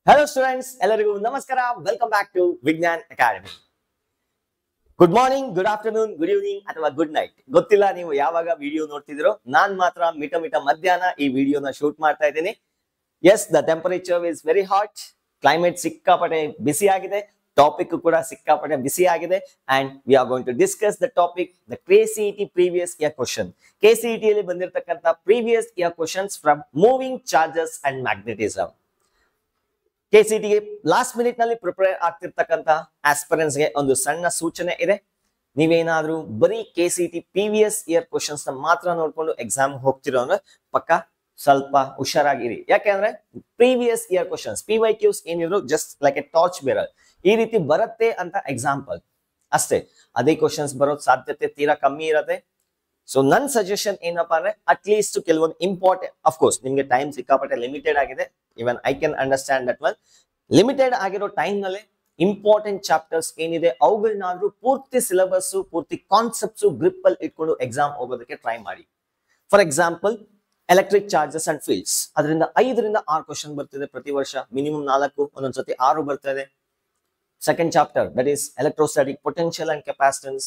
Hello students, ಎಲ್ಲರಿಗೂ ನಮಸ್ಕಾರ. Welcome back to Vignan Academy. Good morning, good afternoon, good evening ಅಥವಾ good night. ಗೊತ್ತಿಲ್ಲ ನೀವು ಯಾವಾಗ ವಿಡಿಯೋ ನೋಡ್ತಿದಿರೋ. ನಾನ್ ಮಾತ್ರ ಮಿಟ ಮಧ್ಯಾಹ್ನ ಈ ವಿಡಿಯೋನ ಶೂಟ್ ಮಾಡ್ತಾ ಇದ್ದೀನಿ. Yes, the temperature is very hot. Climate ಸಿಕ್ಕಾಪಟ್ಟೆ ಬಿಸಿ ಆಗಿದೆ. ಟಾಪಿಕ್ ಕೂಡ ಸಿಕ್ಕಾಪಟ್ಟೆ ಬಿಸಿ ಆಗಿದೆ and we are going to discuss the topic the KCET previous year question. KCET ಅಲ್ಲಿ ಬಂದಿರತಕ್ಕಂತ previous year questions from moving charges and magnetism. KCET ಗೆ last minute ನಲ್ಲಿ prepare ಆಗ್ತಿರ್ತಕ್ಕಂತ aspirants ಗೆ ಒಂದು ಸಣ್ಣ ಸೂಚನೆ ಇದೆ. ನೀವೇನಾದ್ರೂ ಬರೀ KCET ಪ್ರೀವಿಯಸ್ ಇಯರ್ ಕ್ವಶನ್ಸ್ ನ ಮಾತ್ರ ನೋಡ್ಕೊಂಡು ಎಕ್ಸಾಮ್ ಹೋಗ್ತಿರೋ ಅಂದ್ರೆ ಪಕ್ಕ ಸ್ವಲ್ಪ ಹುಷಾರಾಗಿರಿ. ಯಾಕೆಂದ್ರೆ ಪ್ರೀವಿಯಸ್ ಇಯರ್ ಕ್ವಶನ್ಸ್ PYQs ಏನಿದ್ರು just like A torch bearer ಈ ರೀತಿ ಬರುತ್ತೆ ಅಂತ ಎಕ್ಸಾಂಪಲ್ ಅಷ್ಟೇ. ಅದೇ ಕ್ವಶನ್ಸ್ ಬರೋ ಸಾಧ್ಯತೆ ತೀರಾ ಕಮ್ಮಿ ಇರುತ್ತೆ. ಸೊ ನನ್ ಸಜೆಷನ್ ಏನಪ್ಪಾ ಅಂದ್ರೆ ಅಟ್ ಲೀಸ್ಟ್ ಕೆಲವೊಂದು ಇಂಪಾರ್ಟೆಂಟ್, ಅಫ್ಕೋರ್ಸ್ ನಿಮ್ಗೆ ಟೈಮ್ ಸಿಕ್ಕಾಪಟ್ಟೆ ಲಿಮಿಟೆಡ್ ಆಗಿದೆ. Even I can understand that one. Limited ಆಗಿರೋ ಟೈಮ್ ನಲ್ಲಿ ಇಂಪಾರ್ಟೆಂಟ್ ಚಾಪ್ಟರ್ಸ್ ಏನಿದೆ ಅವುಗಳನ್ನಾದ್ರೂ ಪೂರ್ತಿ ಸಿಲೆಬಸ್ ಪೂರ್ತಿ ಕಾನ್ಸೆಪ್ಟ್ಸ್ ಗ್ರಿಪ್ ಅಲ್ಲಿ ಇಟ್ಕೊಂಡು ಎಕ್ಸಾಮ್ ಹೋಗೋದಕ್ಕೆ ಟ್ರೈ ಮಾಡಿ. For example electric charges and fields, ಅದರಿಂದ 5 ರಿಂದ 6 ಕ್ವಶನ್ ಬರ್ತಿದೆ ಪ್ರತಿ ವರ್ಷ. ಮಿನಿಮಮ್ 4, ಒಂದೊಂದ್ಸತಿ 6 ಬರ್ತಾ ಇದೆ. Second chapter that is electrostatic potential and capacitance,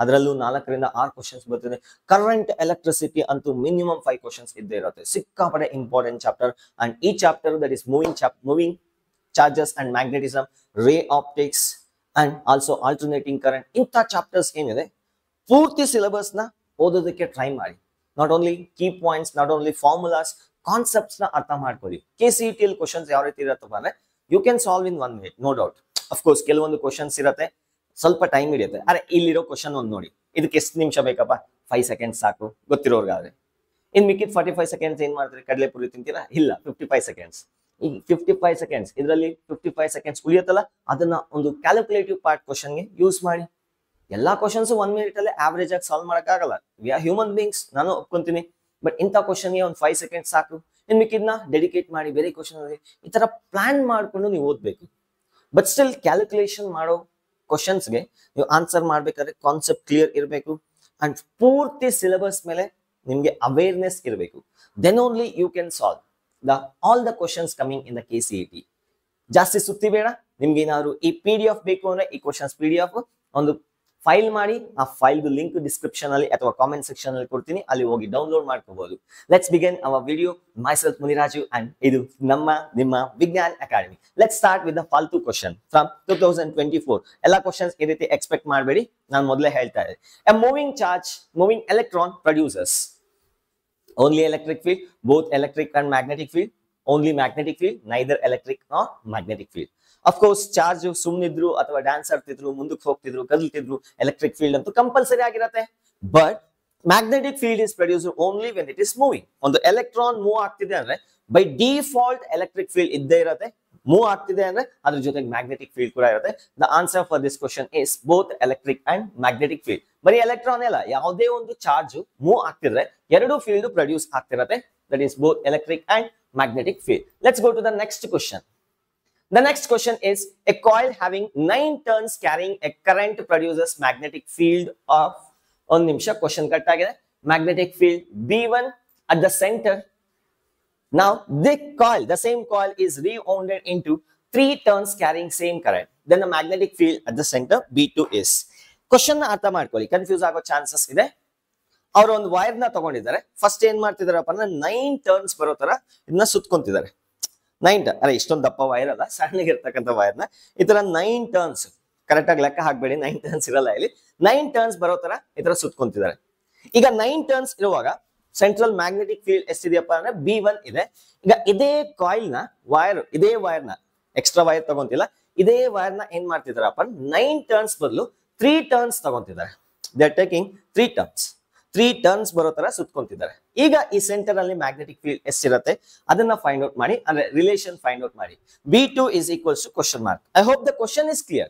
ಅದರಲ್ಲೂ 4 ರಿಂದ 6 ಕ್ವಶನ್ಸ್ ಬರ್ತಿದೆ. ಕರೆಂಟ್ ಎಲೆಕ್ಟ್ರಿಸಿಟಿ ಅಂತೂ ಮಿನಿಮಮ್ 5 ಕ್ವಶನ್ಸ್ ಇದ್ದೇ ಇರುತ್ತೆ. ಸಿಕ್ಕಾಪಟ್ಟೆ ಇಂಪಾರ್ಟೆಂಟ್ ಚಾಪ್ಟರ್. ಅಂಡ್ ಈ chapter that is moving charges and magnetism, ರೇ optics and also alternating current, ಇಂಥ ಚಾಪ್ಟರ್ಸ್ ಏನಿದೆ ಪೂರ್ತಿ ಸಿಲೆಬಸ್ ನ ಓದೋದಕ್ಕೆ ಟ್ರೈ ಮಾಡಿ. Not only key points, not only formulas, concepts ನ ಅರ್ಥ ಮಾಡ್ಕೊಳ್ಳಿ. KCET ಅಲ್ಲಿ ಕ್ವಶನ್ಸ್ ಯಾವ ರೀತಿ ಇರತ್ತಪ್ಪ ಅಂದ್ರೆ you can solve in 1 minute, no doubt. Of course ಕೆಲವೊಂದು ಕ್ವಶನ್ಸ್ ಇರುತ್ತೆ ಸ್ವಲ್ಪ ಟೈಮ್ ಹಿಡಿಯುತ್ತೆ. ಅರೆ ಇಲ್ಲಿರೋ ಕ್ವಶನ್ ಒಂದು ನೋಡಿ, ಇದಕ್ಕೆ ಎಷ್ಟು ನಿಮಿಷ ಬೇಕಪ್ಪ? 5 seconds ಸಾಕು ಗೊತ್ತಿರೋರ್ಗಾದ್ರೆ. ಇನ್ ಮಿಕ್ಕಿದ 45 seconds ಏನ್ ಮಾಡ್ತೀರಿ? ಕಡಲೆಪುರಿ ತಿಂತೀರಾ? ಇಲ್ಲ, 55 seconds. ಈ 55 seconds ಇದರಲ್ಲಿ 55 seconds ಉಳಿಯುತ್ತಲ್ಲ, ಅದನ್ನ ಒಂದು ಕ್ಯಾಲ್ಕುಲೇಟಿವ್ ಪಾರ್ಟ್ ಕ್ವಶನ್ಗೆ ಯೂಸ್ ಮಾಡಿ. ಎಲ್ಲಾ ಕ್ವಶನ್ಸ್ 1 minute ಅಲ್ಲಿ ಆವರೇಜ್ ಆಗಿ ಸಾಲ್ವ್ ಮಾಡಕ್ಕಾಗಲ್ಲ. ವಿ ಆರ್ ಹ್ಯೂಮನ್ ಬೀಯಿಂಗ್ಸ್, ನಾನು ಒಪ್ಕೊಂತೀನಿ. ಬಟ್ ಇಂಥ ಕ್ವಶನ್ಗೆ ಒಂದು 5 seconds ಸಾಕು. ಇನ್ ಮಿಕ್ಕಿದ್ನ ಡೆಡಿಕೇಟ್ ಮಾಡಿ ಬೇರೆ ಕ್ವಶನ್. ಈ ತರ ಪ್ಲಾನ್ ಮಾಡ್ಕೊಂಡು ನೀವು ಓದ್ಬೇಕು. ಬಟ್ ಸ್ಟಿಲ್ ಕ್ಯಾಲ್ಕುಲೇಷನ್ ಮಾಡೋ ಕ್ವಶನ್ಸ್ಗೆ ನೀವು ಆನ್ಸರ್ ಮಾಡ್ಬೇಕಾದ್ರೆ ಕಾನ್ಸೆಪ್ಟ್ ಕ್ಲಿಯರ್ ಇರಬೇಕು ಅಂಡ್ ಪೂರ್ತಿ ಸಿಲೆಬಸ್ ಮೇಲೆ ನಿಮ್ಗೆ ಅವೇರ್ನೆಸ್ ಇರಬೇಕು. Then only you can solve all the questions coming in the KCET. ಜಾಸ್ತಿ ಸುತ್ತಿ ಬೇಡ. ನಿಮ್ಗೆ ಏನಾದ್ರು ಈ PDF ಬೇಕು ಅಂದ್ರೆ ಈ ಕ್ವಶನ್ಸ್ PDF ಒಂದು ಫೈಲ್ ಮಾಡಿ, ಆ ಫೈಲ್ ಲಿಂಕ್ ಡಿಸ್ಕ್ರಿಪ್ಷನ್ ಅಲ್ಲಿ ಅಥವಾ ಕಾಮೆಂಟ್ ಸೆಕ್ಷನ್ ಅಲ್ಲಿ ಕೊಡ್ತೀನಿ, ಅಲ್ಲಿ ಹೋಗಿ ಡೌನ್ಲೋಡ್ ಮಾಡ್ಕೋಬಹುದು. Let's begin our video. Myself Muniraju and ಇದು ನಿಮ್ಮ Vignan Academy. Let's start with the ಫಾಲ್ತು ಕ್ವಶನ್ ಫ್ರಮ್ 2024. ಎಲ್ಲ ಕ್ವಶನ್ಸ್ ಈ ರೀತಿ ಎಕ್ಸ್ಪೆಕ್ಟ್ ಮಾಡಬೇಡಿ, ನಾನು ಮೊದಲೇ ಹೇಳ್ತಾ ಇದ್ದೆ. A moving electron produces only electric field, both electric and magnetic field, only magnetic field, neither electric nor magnetic field. Of course charge ಸುಮ್ಮನಿದ್ರು ಅಥವಾ ಡ್ಯಾನ್ಸ್ ಆಡ್ತಿದ್ರು, ಮುಂದಕ್ಕೆ ಹೋಗ್ತಿದ್ರು, ಕದಲ್ತಿದ್ರು, ಎಲೆಕ್ಟ್ರಿಕ್ ಫೀಲ್ಡ್ ಅಂತೂ ಕಂಪಲ್ಸರಿ ಆಗಿರುತ್ತೆ. But magnetic field is produced only when it is moving. ಒಂದು electron move ಆಗ್ತಿದೆ ಅಂದ್ರೆ ಬೈ ಡಿಫಾಲ್ಟ್ ಎಲೆಕ್ಟ್ರಿಕ್ ಫೀಲ್ಡ್ ಇದ್ದೇ ಇರುತ್ತೆ. ಮೂವ್ ಆಗ್ತಿದೆ ಅಂದ್ರೆ ಅದ್ರ ಜೊತೆಗೆ ಮ್ಯಾಗ್ನೆಟಿಕ್ ಫೀಲ್ಡ್ ಕೂಡ ಇರುತ್ತೆ. The answer for this question is both electric and magnetic field. ಬರೀ ಎಲೆಕ್ಟ್ರಾನ್ ಅಲ್ಲ, ಯಾವುದೇ ಒಂದು ಚಾರ್ಜ್ ಮೂವ್ ಆಗ್ತಿದ್ರೆ ಎರಡು ಫೀಲ್ಡ್ ಪ್ರೊಡ್ಯೂಸ್ ಆಗ್ತಿರತ್ತೆ. That is both electric and magnetic field. Let's go to the next question. The next question is a coil having 9 turns carrying a current produces magnetic field of ಒಂದು ನಿಮಿಷ question cut ಆಗಿದೆ. magnetic field B1 at the center. Now the same coil is rewound into 3 turns carrying same current. Then the magnetic field at the center B2 is. Question ಅರ್ಥ ಮಾಡ್ಕೊಳ್ಳಿ, confuse ಆಗೋ chances ಇದೆ. ಅವ್ರ ಒಂದು wire ನ ತಗೊಂಡಿದ್ದಾರೆ. First ಏನ್ ಮಾಡ್ತಿದಾರಪ್ಪ ಅಂದ್ರೆ 9 ಟರ್ನ್ಸ್ ಬರೋ ತರ ಇದನ್ನ ಸುತ್ಕೊಂತಿದ್ದಾರೆ. 9 ಅರೆ ಇಷ್ಟೊಂದು ದಪ್ಪ ವೈರ್ ಅಲ್ಲ, ಸಣ್ಣಗಿರ್ತಕ್ಕಂಥ ವೈರ್ ನ ಈ ತರ 9 ಟರ್ನ್ಸ್, ಕರೆಕ್ಟ್ ಆಗಿ ಲೆಕ್ಕ ಹಾಕ್ಬೇಡಿ, 9 ಟರ್ನ್ಸ್ ಇರಲ್ಲ ಇಲ್ಲಿ, 9 ಟರ್ನ್ಸ್ ಬರೋ ತರ ಈ ತರ ಸುತ್ಕೊಂತಿದ್ದಾರೆ. ಈಗ 9 ಟರ್ನ್ಸ್ ಇರುವಾಗ ಸೆಂಟ್ರಲ್ ಮ್ಯಾಗ್ನೆಟಿಕ್ ಫೀಲ್ಡ್ ಎಷ್ಟಿದೆಯಪ್ಪ ಅಂದ್ರೆ B1 ಇದೆ. ಈಗ ಇದೇ ಕಾಯಿಲ್ ನ ಇದೇ ವೈರ್ ನ ಎಕ್ಸ್ಟ್ರಾ ವೈರ್ ತಗೊಂತಿಲ್ಲ, ಇದೇ ವೈರ್ ನ ಏನ್ ಮಾಡ್ತಿದಾರಪ್ಪ 9 ಟರ್ನ್ಸ್ ಬದಲು 3 ಟರ್ನ್ಸ್ ತಗೊಂತಿದ್ದಾರೆ. They are taking 3 turns. 3 turns ಬರೋ ತರ ಸುತ್ಕೊಂತಿದ್ದಾರೆ. ಈಗ ಈ ಸೆಂಟರ್ ಅಲ್ಲಿ ಮ್ಯಾಗ್ನೆಟಿಕ್ ಫೀಲ್ಡ್ ಎಷ್ಟಿರುತ್ತೆ ಅದನ್ನ ಫೈಂಡ್ ಔಟ್ ಮಾಡಿ, ಅಂದ್ರೆ ರಿಲೇಷನ್ ಫೈಂಡ್ ಔಟ್ ಮಾಡಿ. B2 is equals to question mark. I hope the question is clear.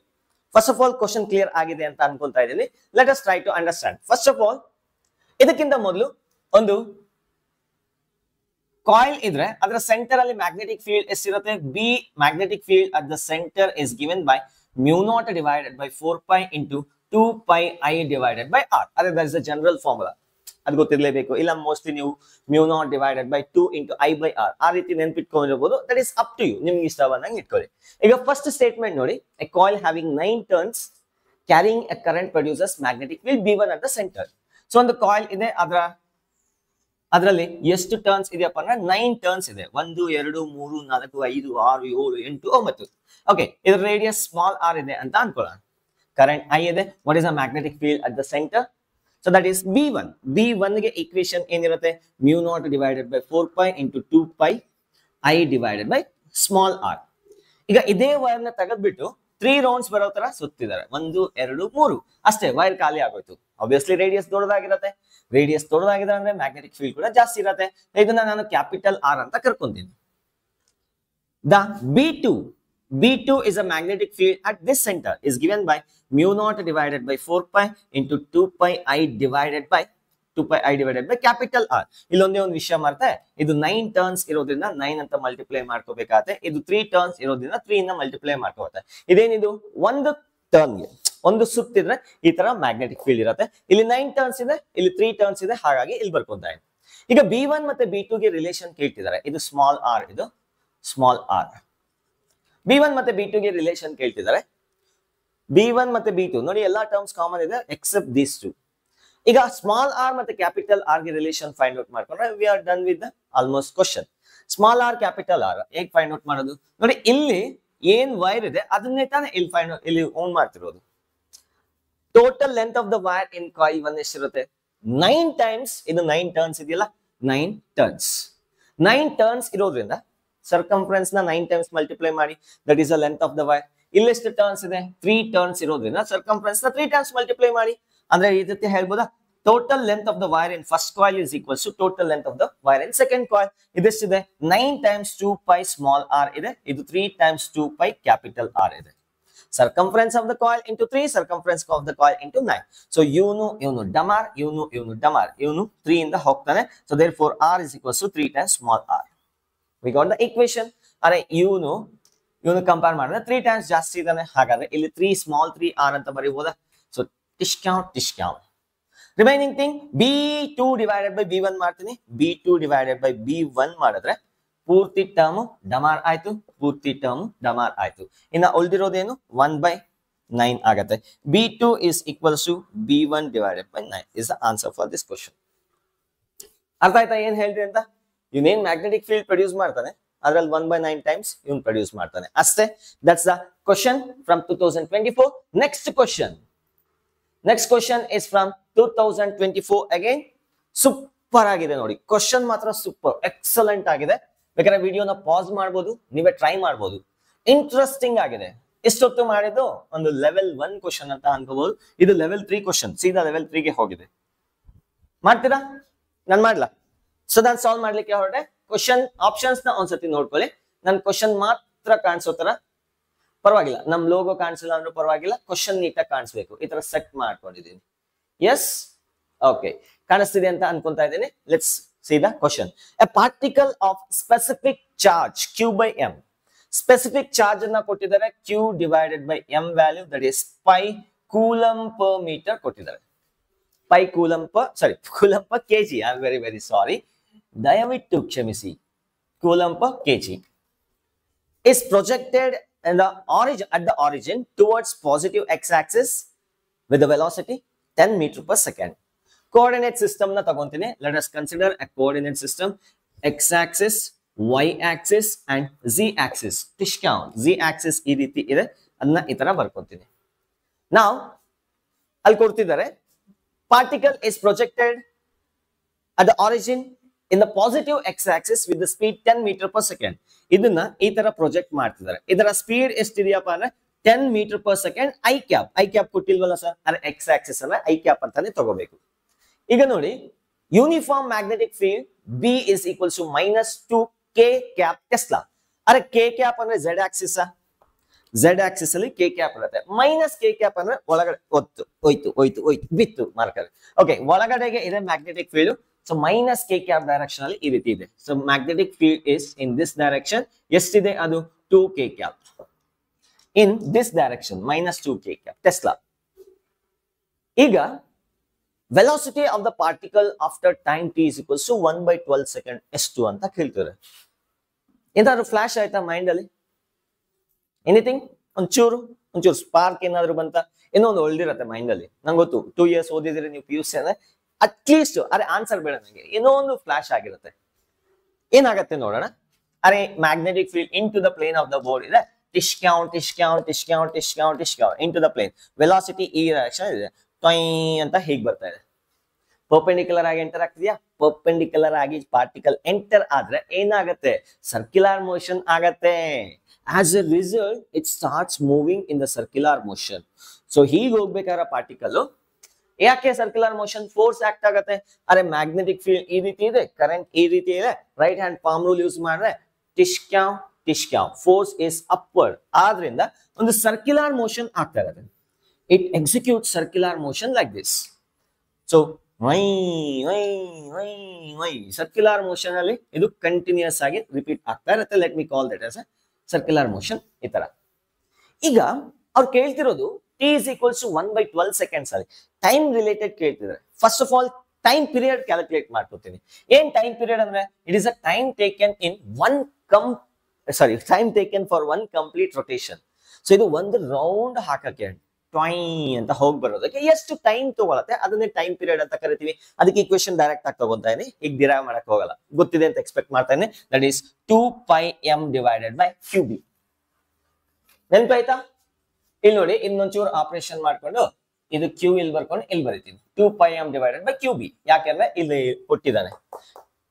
First of all question clear ಆಗಿದೆ ಅಂತ ಅನ್ಕೊಂತಾ ಇದ್ದೀನಿ. Let us try to understand. First of all, ಇದಕ್ಕಿಂತ ಮೊದಲು ಒಂದು ಕಾಯಿಲ್ ಇದ್ರೆ ಅದರ ಸೆಂಟರ್ ಅಲ್ಲಿ ಮ್ಯಾಗ್ನೆಟಿಕ್ ಫೀಲ್ಡ್ ಎಷ್ಟಿರುತ್ತೆ? B magnetic field at the center is given by mu naught divided by 4 pi into 2 pi I divided by R. That is the general formula. ಅದು ಗೊತ್ತಿರಲೇಬೇಕು. ಇಲ್ಲ mostly ನೀವು μ0 ಡಿವೈಡೆಡ್ ಬೈ 2 ಇಂಟು I/R ಆ ರೀತಿ ನೆನ್ಪಿಟ್ಕೊಂಡಿರ್ಬೋದು. That is up to you, ನಿಮ್ಗೆ ಇಷ್ಟ ಬಂದಂಗೆ ಇಟ್ಕೊಳ್ಳಿ. ಈಗ ಫಸ್ಟ್ ಸ್ಟೇಟ್ಮೆಂಟ್ ನೋಡಿ, a coil having 9 turns carrying a current produces magnetic field B1 at the centre. So ಒಂದು ಕಾಯಿಲ್ ಇದೆ, ಅದರಲ್ಲಿ ಎಷ್ಟು ಟರ್ನ್ಸ್ ಇದೆಯಪ್ಪ ಅಂದ್ರೆ 9 ಟರ್ನ್ಸ್ ಇದೆ. 1 2 3 4 5 6 7 8 9. ಓಕೆ, ಇದ್ರ ರೇಡಿಯಸ್ ಸ್ಮಾಲ್ r ಇದೆ ಅಂತ ಅನ್ಕೊಳ್ಳೋಣ. ಕರೆಂಟ್ I ಇದೆ. What is a magnetic field at the centre? So that is B1. B1 ಗೆ ಈಕ್ವೇಶನ್ ಏನಿರುತ್ತೆ? μ0 divided by 4 pi into 2 pi I divided by small r. ಈಗ ಇದೇ ವೈರ್ ನ ತೆಗೆದ್ಬಿಟ್ಟು 3 ರೌಂಡ್ಸ್ ಬರೋ ತರ ಸುತ್ತಿದ್ದಾರೆ. 1 2 3 ಅಷ್ಟೇ, ವೈರ್ ಖಾಲಿ ಆಗೋಯ್ತು. Obviously radius ದೊಡ್ಡದಾಗಿರುತ್ತೆ. ರೇಡಿಯಸ್ ದೊಡ್ಡದಾಗಿದೆ ಅಂದ್ರೆ ಮ್ಯಾಗ್ನೆಟಿಕ್ ಫೀಲ್ಡ್ ಕೂಡ ಜಾಸ್ತಿ ಇರುತ್ತೆ. ಇದನ್ನ ನಾನು ಕ್ಯಾಪಿಟಲ್ R ಅಂತ ಕರ್ಕೊಂತೀನಿ. The B2 is a magnetic field at this center is given by μ0 divided by 4 pi into 2 pi I divided by capital R. ಇಲ್ಲೊಂದೇ ಒಂದು ವಿಷಯ ಮಾಡ್ತಾ, ಇದು 9 ಟರ್ನ್ಸ್ ಇರೋದ್ರಿಂದ 9 ಅಂತ ಮಲ್ಟಿಪ್ಲೈ ಮಾಡ್ಕೋಬೇಕಾಗತ್ತೆ. ಇದು 3 ಟರ್ನ್ಸ್ ಇರೋದ್ರಿಂದ 3 ಇಂದ ಮಲ್ಟಿಪ್ಲೈ ಮಾಡ್ಕೋಬೇಕು. ಇದೇನಿದು ಒಂದು ಟರ್ನ್ಗೆ ಒಂದು ಸುತ್ತಿದ್ರೆ ಈ ತರ ಮ್ಯಾಗ್ನೆಟಿಕ್ ಫೀಲ್ಡ್ ಇರುತ್ತೆ. ಇಲ್ಲಿ 9 ಟರ್ನ್ಸ್ ಇದೆ, ಇಲ್ಲಿ 3 ಟರ್ನ್ಸ್ ಇದೆ, ಹಾಗಾಗಿ ಇಲ್ಲಿ ಬರ್ಕೊಂತಾ ಇದೆ. ಈಗ B1 ಮತ್ತೆ B2 ಗೆ ರಿಲೇಷನ್ ಕೇಳ್ತಿದ್ದಾರೆ. ಇದು ಸ್ಮಾಲ್ r, ಇದು ಸ್ಮಾಲ್ r. B1 ಮತ್ತೆ B2 ಗೆ ರಿಲೇಷನ್ ಕೇಳ್ತಿದ್ದಾರೆ. B1 ಮತ್ತೆ B2 ನೋಡಿ, ಎಲ್ಲಾ ಟರ್ಮ್ಸ್ ಕಾಮನ್ ಇದೆ ಎಕ್ಸೆಪ್ಟ್ ದೀಸ್ ಟು. ಈಗ ಸ್ಮಾಲ್ r ಮತ್ತೆ ಕ್ಯಾಪಿಟಲ್ R ಗೆ ರಿಲೇಷನ್ ಫೈಂಡ್ ಔಟ್ ಮಾಡ್ಕೊಂಡ್ರೆ we are done with the almost question. Small r capital R ಹೇಗೆ ಫೈಂಡ್ ಔಟ್ ಮಾಡೋದು ನೋಡಿ, ಇಲ್ಲಿ ಏನ್ ವೈರ್ ಇದೆ ಅದನ್ನೇ ತಾನೇ ಇಲ್ಲಿ ಓನ್ ಮಾಡ್ತಿರೋದು. Total length of the wire in coil 1 ಎಷ್ಟಿರುತ್ತೆ? 9 ಟೈಮ್ಸ್ ಇದು 9 ಟರ್ನ್ಸ್ ಇದೆಯಲ್ಲ, 9 ಟರ್ನ್ಸ್. 9 ಟರ್ನ್ಸ್ ಇರೋದ್ರಿಂದ ಸರ್ಕಂಫರೆನ್ಸ್ ನ 9 ಟೈಮ್ಸ್ ಮಲ್ಟಿಪ್ಲೈ ಮಾಡಿ, that is the length of the wire. ಇಲ್ಲೆಷ್ಟು ಟರ್ನ್ಸ್ ಇದೆ? 3 ಟರ್ನ್ಸ್ ಇರೋದ್ರಿಂದ ಸರ್ಕಂಫರೆನ್ಸ್ ನ 3 ಟೈಮ್ಸ್ ಮಲ್ಟಿಪ್ಲೈ ಮಾಡಿ. ಅಂದ್ರೆ ಈ ರೀತಿ ಹೇಳ್ಬೋದಾ? Total length of the wire in first coil is equals to total length of the wire in second coil. ಇದೆಷ್ಟಿದೆ? 9 ಟೈಮ್ಸ್ 2 pi ಸ್ಮಾಲ್ r ಇದೆ. ಇದು 3 ಟೈಮ್ಸ್ 2 pi ಕ್ಯಾಪಿಟಲ್ R ಇದೆ. Circumference of the coil into 3, circumference of the coil into 9. So ಇವನು ಡಮಾರ್, ಇವನು ಡಮಾರ್, ಇವನು 3 ಇಂದ ಹೋಗ್ತಾನೆ. So therefore R is equals to 3 times small r. We got the equation. ಅರೆ ಇವನು ಕಂಪೇರ್ ಮಾಡಿದ್ರೆ 3 ಟೈಮ್ಸ್ ಜಾಸ್ತಿ ಇದ್ದಾನೆ, ಹಾಗಾದ್ರೆ ಇಲ್ಲಿ 3 ಸ್ಮಾಲ್ 3 r ಅಂತ ಬರೀಬೋದಾ? ಸೊ ಟಿಶ್ಕ್ಯಾವ್. Remaining thing B2 divided by B1 ಮಾಡ್ತೀನಿ. B2 ಡಿವೈಡೆಡ್ ಬೈ B1 ಮಾಡಿದ್ರೆ ಪೂರ್ತಿ ಟರ್ಮ್ ಡಮಾರ್ ಆಯ್ತು, ಇನ್ನ ಉಳಿದಿರೋದೇನು 1/9 ಆಗತ್ತೆ. B2 is equals to B1 divided by 9 is the answer for this question. ಅರ್ಥ ಆಯ್ತಾ ಏನ್ ಹೇಳ್ರಿ ಅಂತ? ಇವನೇನ್ ಮ್ಯಾಗ್ನೆಟಿಕ್ ಫೀಲ್ಡ್ ಪ್ರೊಡ್ಯೂಸ್ ಮಾಡ್ತಾನೆ, ಅದ್ರಲ್ಲಿ 1/9 ಟೈಮ್ಸ್ ಇವನ್ ಪ್ರೊಡ್ಯೂಸ್ ಮಾಡ್ತಾನೆ ಅಷ್ಟೇ. That's the question from 2024. Next question is from 2024 again. Super ಆಗಿದೆ ನೋಡಿ, ಕ್ವಶನ್ ಮಾತ್ರ ಸೂಪರ್ ಎಕ್ಸಲೆಂಟ್ ಆಗಿದೆ. ಬೇಕಾದ್ರೆ ವಿಡಿಯೋನ ಪಾಸ್ ಮಾಡ್ಬೋದು, ನೀವೇ ಟ್ರೈ ಮಾಡ್ಬೋದು. ಇಂಟ್ರೆಸ್ಟಿಂಗ್ ಆಗಿದೆ. ಇಷ್ಟೊತ್ತು ಮಾಡಿದ್ದು ಒಂದು ಲೆವೆಲ್ 1 ಕ್ವಶನ್ ಅಂತ ಅನ್ಕೋಬಹುದು. ಇದು ಲೆವೆಲ್ 3 ಕ್ವಶನ್, ಸೀದಾ ಲೆವೆಲ್ 3 ಗೆ ಹೋಗಿದೆ. ಮಾಡ್ತೀರಾ? ನಾನು ಮಾಡ್ಲಾ? ಸೊ ನಾನು ಸಾಲ್ವ್ ಮಾಡ್ಲಿಕ್ಕೆ ಹೊರಟೆ. ಕ್ವಶನ್ ಆಪ್ಷನ್ಸ್ ನ ಒಂದ್ಸತಿ ನೋಡ್ಕೊಳ್ಳಿ. ನನ್ ಕ್ವಶನ್ ಮಾತ್ರ ಕಾಣಿಸೋ ತರ ಪರವಾಗಿಲ್ಲ, ನಮ್ ಲೋಗೋ ಕಾಣಿಸಿಲ್ಲ ಅಂದ್ರೂ ಪರವಾಗಿಲ್ಲ, ಕ್ವಶನ್ ನೀಟಾಗಿ ಕಾಣಿಸ್ಬೇಕು. ಈ ತರ ಸೆಟ್ ಮಾಡ್ಕೊಂಡಿದ್ದೀನಿ. ಎಸ್, ಓಕೆ, ಕಾಣಿಸ್ತಿದೆ ಅಂತ ಅನ್ಕೊಂತಾ ಇದ್ದೀನಿ. Let's see the question. A particle of specific charge Q by M. Specific charge ಅನ್ನ ಕೊಟ್ಟಿದ್ದಾರೆ. Q divided by M value, that is pi coulomb per meter ಕೊಟ್ಟಿದ್ದಾರೆ. Pi coulomb per kg. I am very sorry. ದಯವಿಟ್ಟು ಕ್ಷಮಿಸಿ. Coulomb per kg is projected in the origin towards positive x-axis with the velocity 10 meter per second. Coordinate system na tagonತೀನಿ. Let us consider a coordinate system. X-axis, Y-axis and Z-axis. Z-axis ಈ ರೀತಿ ಇದೆ, ಅದನ್ನ ಈ ತರ ಬರ್ಕೊಂತೀನಿ. Now ಅಲ್ಲಿ ಕೊಡ್ತಿದ್ದಾರೆ particle is projected at the origin in the positive x-axis with the speed 10 meter per second. ಇದನ್ನ ಈ ತರ ಪ್ರೊಜೆಕ್ಟ್ ಮಾಡ್ತಿದ್ದಾರೆ. ಇದರ ಸ್ಪೀಡ್ ಎಷ್ಟಿದೆಯಪ್ಪ ಅಂದ್ರೆ 10 meter per second. I cap ಕೊಟ್ಟಿಲ್ವಲ್ಲ ಸರ್, ಅದೇ x-axis ಅನ್ನ ಐ ಕ್ಯಾಪ್ ಅಂತಾನೆ ತಗೋಬೇಕು. ಈಗ ನೋಡಿ, uniform magnetic field B is equals to -2 k cap tesla. ಅರೆ k cap ಅಂದ್ರೆ z axis ಅಲ್ಲಿ k cap ಇರುತ್ತೆ. -k cap ಅಂದ್ರೆ ಒಳಗಡೆ ಹೋಯ್ತು ಬಿತ್ತು ಮಾರ್ಕರ್. ಓಕೆ, ಒಳಗಡೆಗೆ ಇದೆ magnetic field. So -k cap direction ಅಲ್ಲಿ ಈ ರೀತಿ ಇದೆ. So magnetic field is in this direction. ಎಷ್ಟಿದೆ ಅದು? 2k cap. In this direction -2 k cap tesla. ಈಗ velocity of the particle after time T is equals to 1/12 second ಎಷ್ಟು ಅಂತ ಕೇಳ್ತಾರೆ. ಏನಾದ್ರು ಫ್ಲಾಶ್ ಆಯ್ತಾ ಮೈಂಡ್ ಅಲ್ಲಿ? ಎನಿಥಿಂಗ್? ಒಂಚೂರು ಸ್ಪಾರ್ಕ್ ಏನಾದ್ರು ಬಂತ? ಏನೋ ಒಂದು ಒಳ್ದಿರತ್ತೆ ಮೈಂಡ್ ಅಲ್ಲಿ. ನಂಗೆ ಗೊತ್ತು 2 years ಓದಿದ್ರೆ ನೀವು PUC ಅಂದ್ರೆ ಅಟ್ಲೀಸ್ಟ್ ಅರೆ ಆನ್ಸರ್ ಬೇಡ ನಂಗೆ, ಏನೋ ಒಂದು ಫ್ಲಾಶ್ ಆಗಿರುತ್ತೆ. ಏನಾಗತ್ತೆ ನೋಡೋಣ. ಅರೆ magnetic field in to the plane of the board ಇದೆ, ಇಂಟು ದ ಪ್ಲೇನ್. ವೆಲಾಸಿಟಿ ಈ ಡೈರೆಕ್ಷನ್ ಇದೆ, ಅಂತ ಹೀಗೆ ಬರ್ತಾ ಇದೆ. ಪರ್ಪೆಂಡಿಕ್ಯುಲರ್ ಆಗಿ ಎಂಟರ್ ಆಗ್ತಿದ್ಯಾ? ಪರ್ಪೆಂಡಿಕ್ಯುಲರ್ ಆಗಿ ಪಾರ್ಟಿಕಲ್ ಎಂಟರ್ ಆದ್ರೆ ಏನಾಗತ್ತೆ? ಸರ್ಕ್ಯುಲರ್ ಮೋಷನ್ ಆಗತ್ತೆ. As A result it starts moving in the circular motion. So ಹೀಗೆ ಹೋಗ್ಬೇಕಾದ್ರೆ ಪಾರ್ಟಿಕಲ್ ಯಾಕೆ ಸರ್ಕ್ಯುಲರ್ ಮೋಷನ್? ಫೋರ್ಸ್ ಆಕ್ಟ್ ಆಗತ್ತೆ. ಅರೆ ಮ್ಯಾಗ್ನೆಟಿಕ್ ಫೀಲ್ಡ್ ಈ ರೀತಿ ಇದೆ, ಕರೆಂಟ್ ಈ ರೀತಿ ಇದೆ, right hand palm rule use ಮಾಡಿದ್ರೆ ಟಿಶ್ಕ್ಯಾವ್ ಫೋರ್ಸ್ ಇಸ್ ಅಪ್ವರ್ಡ್. ಆದ್ರಿಂದ ಒಂದು ಸರ್ಕ್ಯುಲರ್ ಮೋಷನ್ ಆಗ್ತಾ ಇರುತ್ತೆ. It execute circular motion like this. So circular motion ಅಲ್ಲಿ ಇದು ಕಂಟಿನ್ಯೂಸ್ ಆಗಿ ರಿಪೀಟ್ ಆಗ್ತಾ ಇರುತ್ತೆ. Let me call that as a circular motion. ಈ ತರ ಈಗ ಅವ್ರು ಕೇಳ್ತಿರೋದು t is equals to 1/12 seconds ಅಲ್ಲಿ ಟೈಮ್ ರಿಲೇಟೆಡ್ ಕೇಳ್ತಿದ್ದಾರೆ. First of all time period calculate ಮಾಡ್ಕೊತೀನಿ. ಏನ್ ಟೈಮ್ ಪೀರಿಯಡ್ ಅಂದ್ರೆ it is a time taken in time taken for one complete rotation. So ಇದು ಒಂದು ರೌಂಡ್ ಹಾಕಕ್ಕೆ ಟ್ವೈ ಅಂತ ಹೋಗಿ ಬರೋದಕ್ಕೆ ಎಷ್ಟು ಟೈಮ್ ತಗೊಳತ್ತೆ ಅದನ್ನೇ ಟೈಮ್ ಪೀರಿಯಡ್ ಅಂತ ಕರಿತೀವಿ. ಅದಕ್ಕೆ ಈಕ್ವೇಶನ್ ಡೈರೆಕ್ಟ್ ಆಗಿ ತಗೊಂತಾ ಇದೀನಿ, ಈಗ ಡಿರೈವ್ ಮಾಡಕ್ ಹೋಗಲ್ಲ, ಗೊತ್ತಿದೆ ಅಂತ ಎಕ್ಸ್ಪೆಕ್ಟ್ ಮಾಡ್ತಾ ಇದೀನಿ. That is 2πm divided by QB. ನೆನ್ಪಾಯ್ತಾ? ಇಲ್ಲಿ ನೋಡಿ, ಇನ್ನೊಂಚೂರು ಆಪರೇಷನ್ ಮಾಡ್ಕೊಂಡು ಇದು Q ಇಲ್ಲಿ ಬರ್ಕೊಂಡು ಇಲ್ಲಿ ಬರೀತೀನಿ. 2πm divided by QB. ಯಾಕೆಂದ್ರೆ ಇಲ್ಲಿ ಕೊಟ್ಟಿದ್ದಾನೆ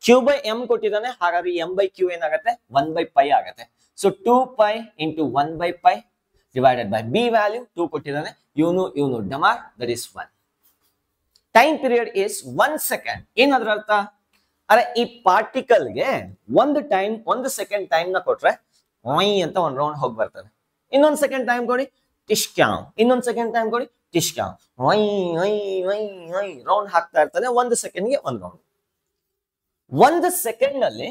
Q/m ಕೊಟ್ಟಿದ್ದಾನೆ, ಹಾಗಾದ್ರೆ m/q ಏನಾಗುತ್ತೆ? 1/π ಆಗತ್ತೆ. So 2π into 1/π divided by B value 2 ಕೊಟ್ಟಿದ್ದಾನೆ, ಇವನು ಡಮಾರ್, that is 1. Time period is 1 second. ಏನಾದ್ರ ಅರ್ಥ? ಅರೆ ಈ ಪಾರ್ಟಿಕಲ್ಗೆ ಒಂದು ಸೆಕೆಂಡ್ ಟೈಮ್ ನ ಕೊಟ್ರೆ ಅಂತ ಒಂದು ರೌಂಡ್ ಹೋಗಿ ಬರ್ತದೆ. ಇನ್ನೊಂದು ಸೆಕೆಂಡ್ ಟೈಮ್ ಕೊಡಿ, ಟಿಶ್ಕ್ಯಾವ್. ಇನ್ನೊಂದು ಸೆಕೆಂಡ್ ಟೈಮ್ ಕೊಡಿ, ಟಿಶ್ಕ್ಯಾವ್. ರೌಂಡ್ ಹಾಕ್ತಾ ಇರ್ತಾನೆ. ಒಂದು ಸೆಕೆಂಡ್ಗೆ ಒಂದು ರೌಂಡ್. ಒಂದು ಸೆಕೆಂಡ್ ಅಲ್ಲಿ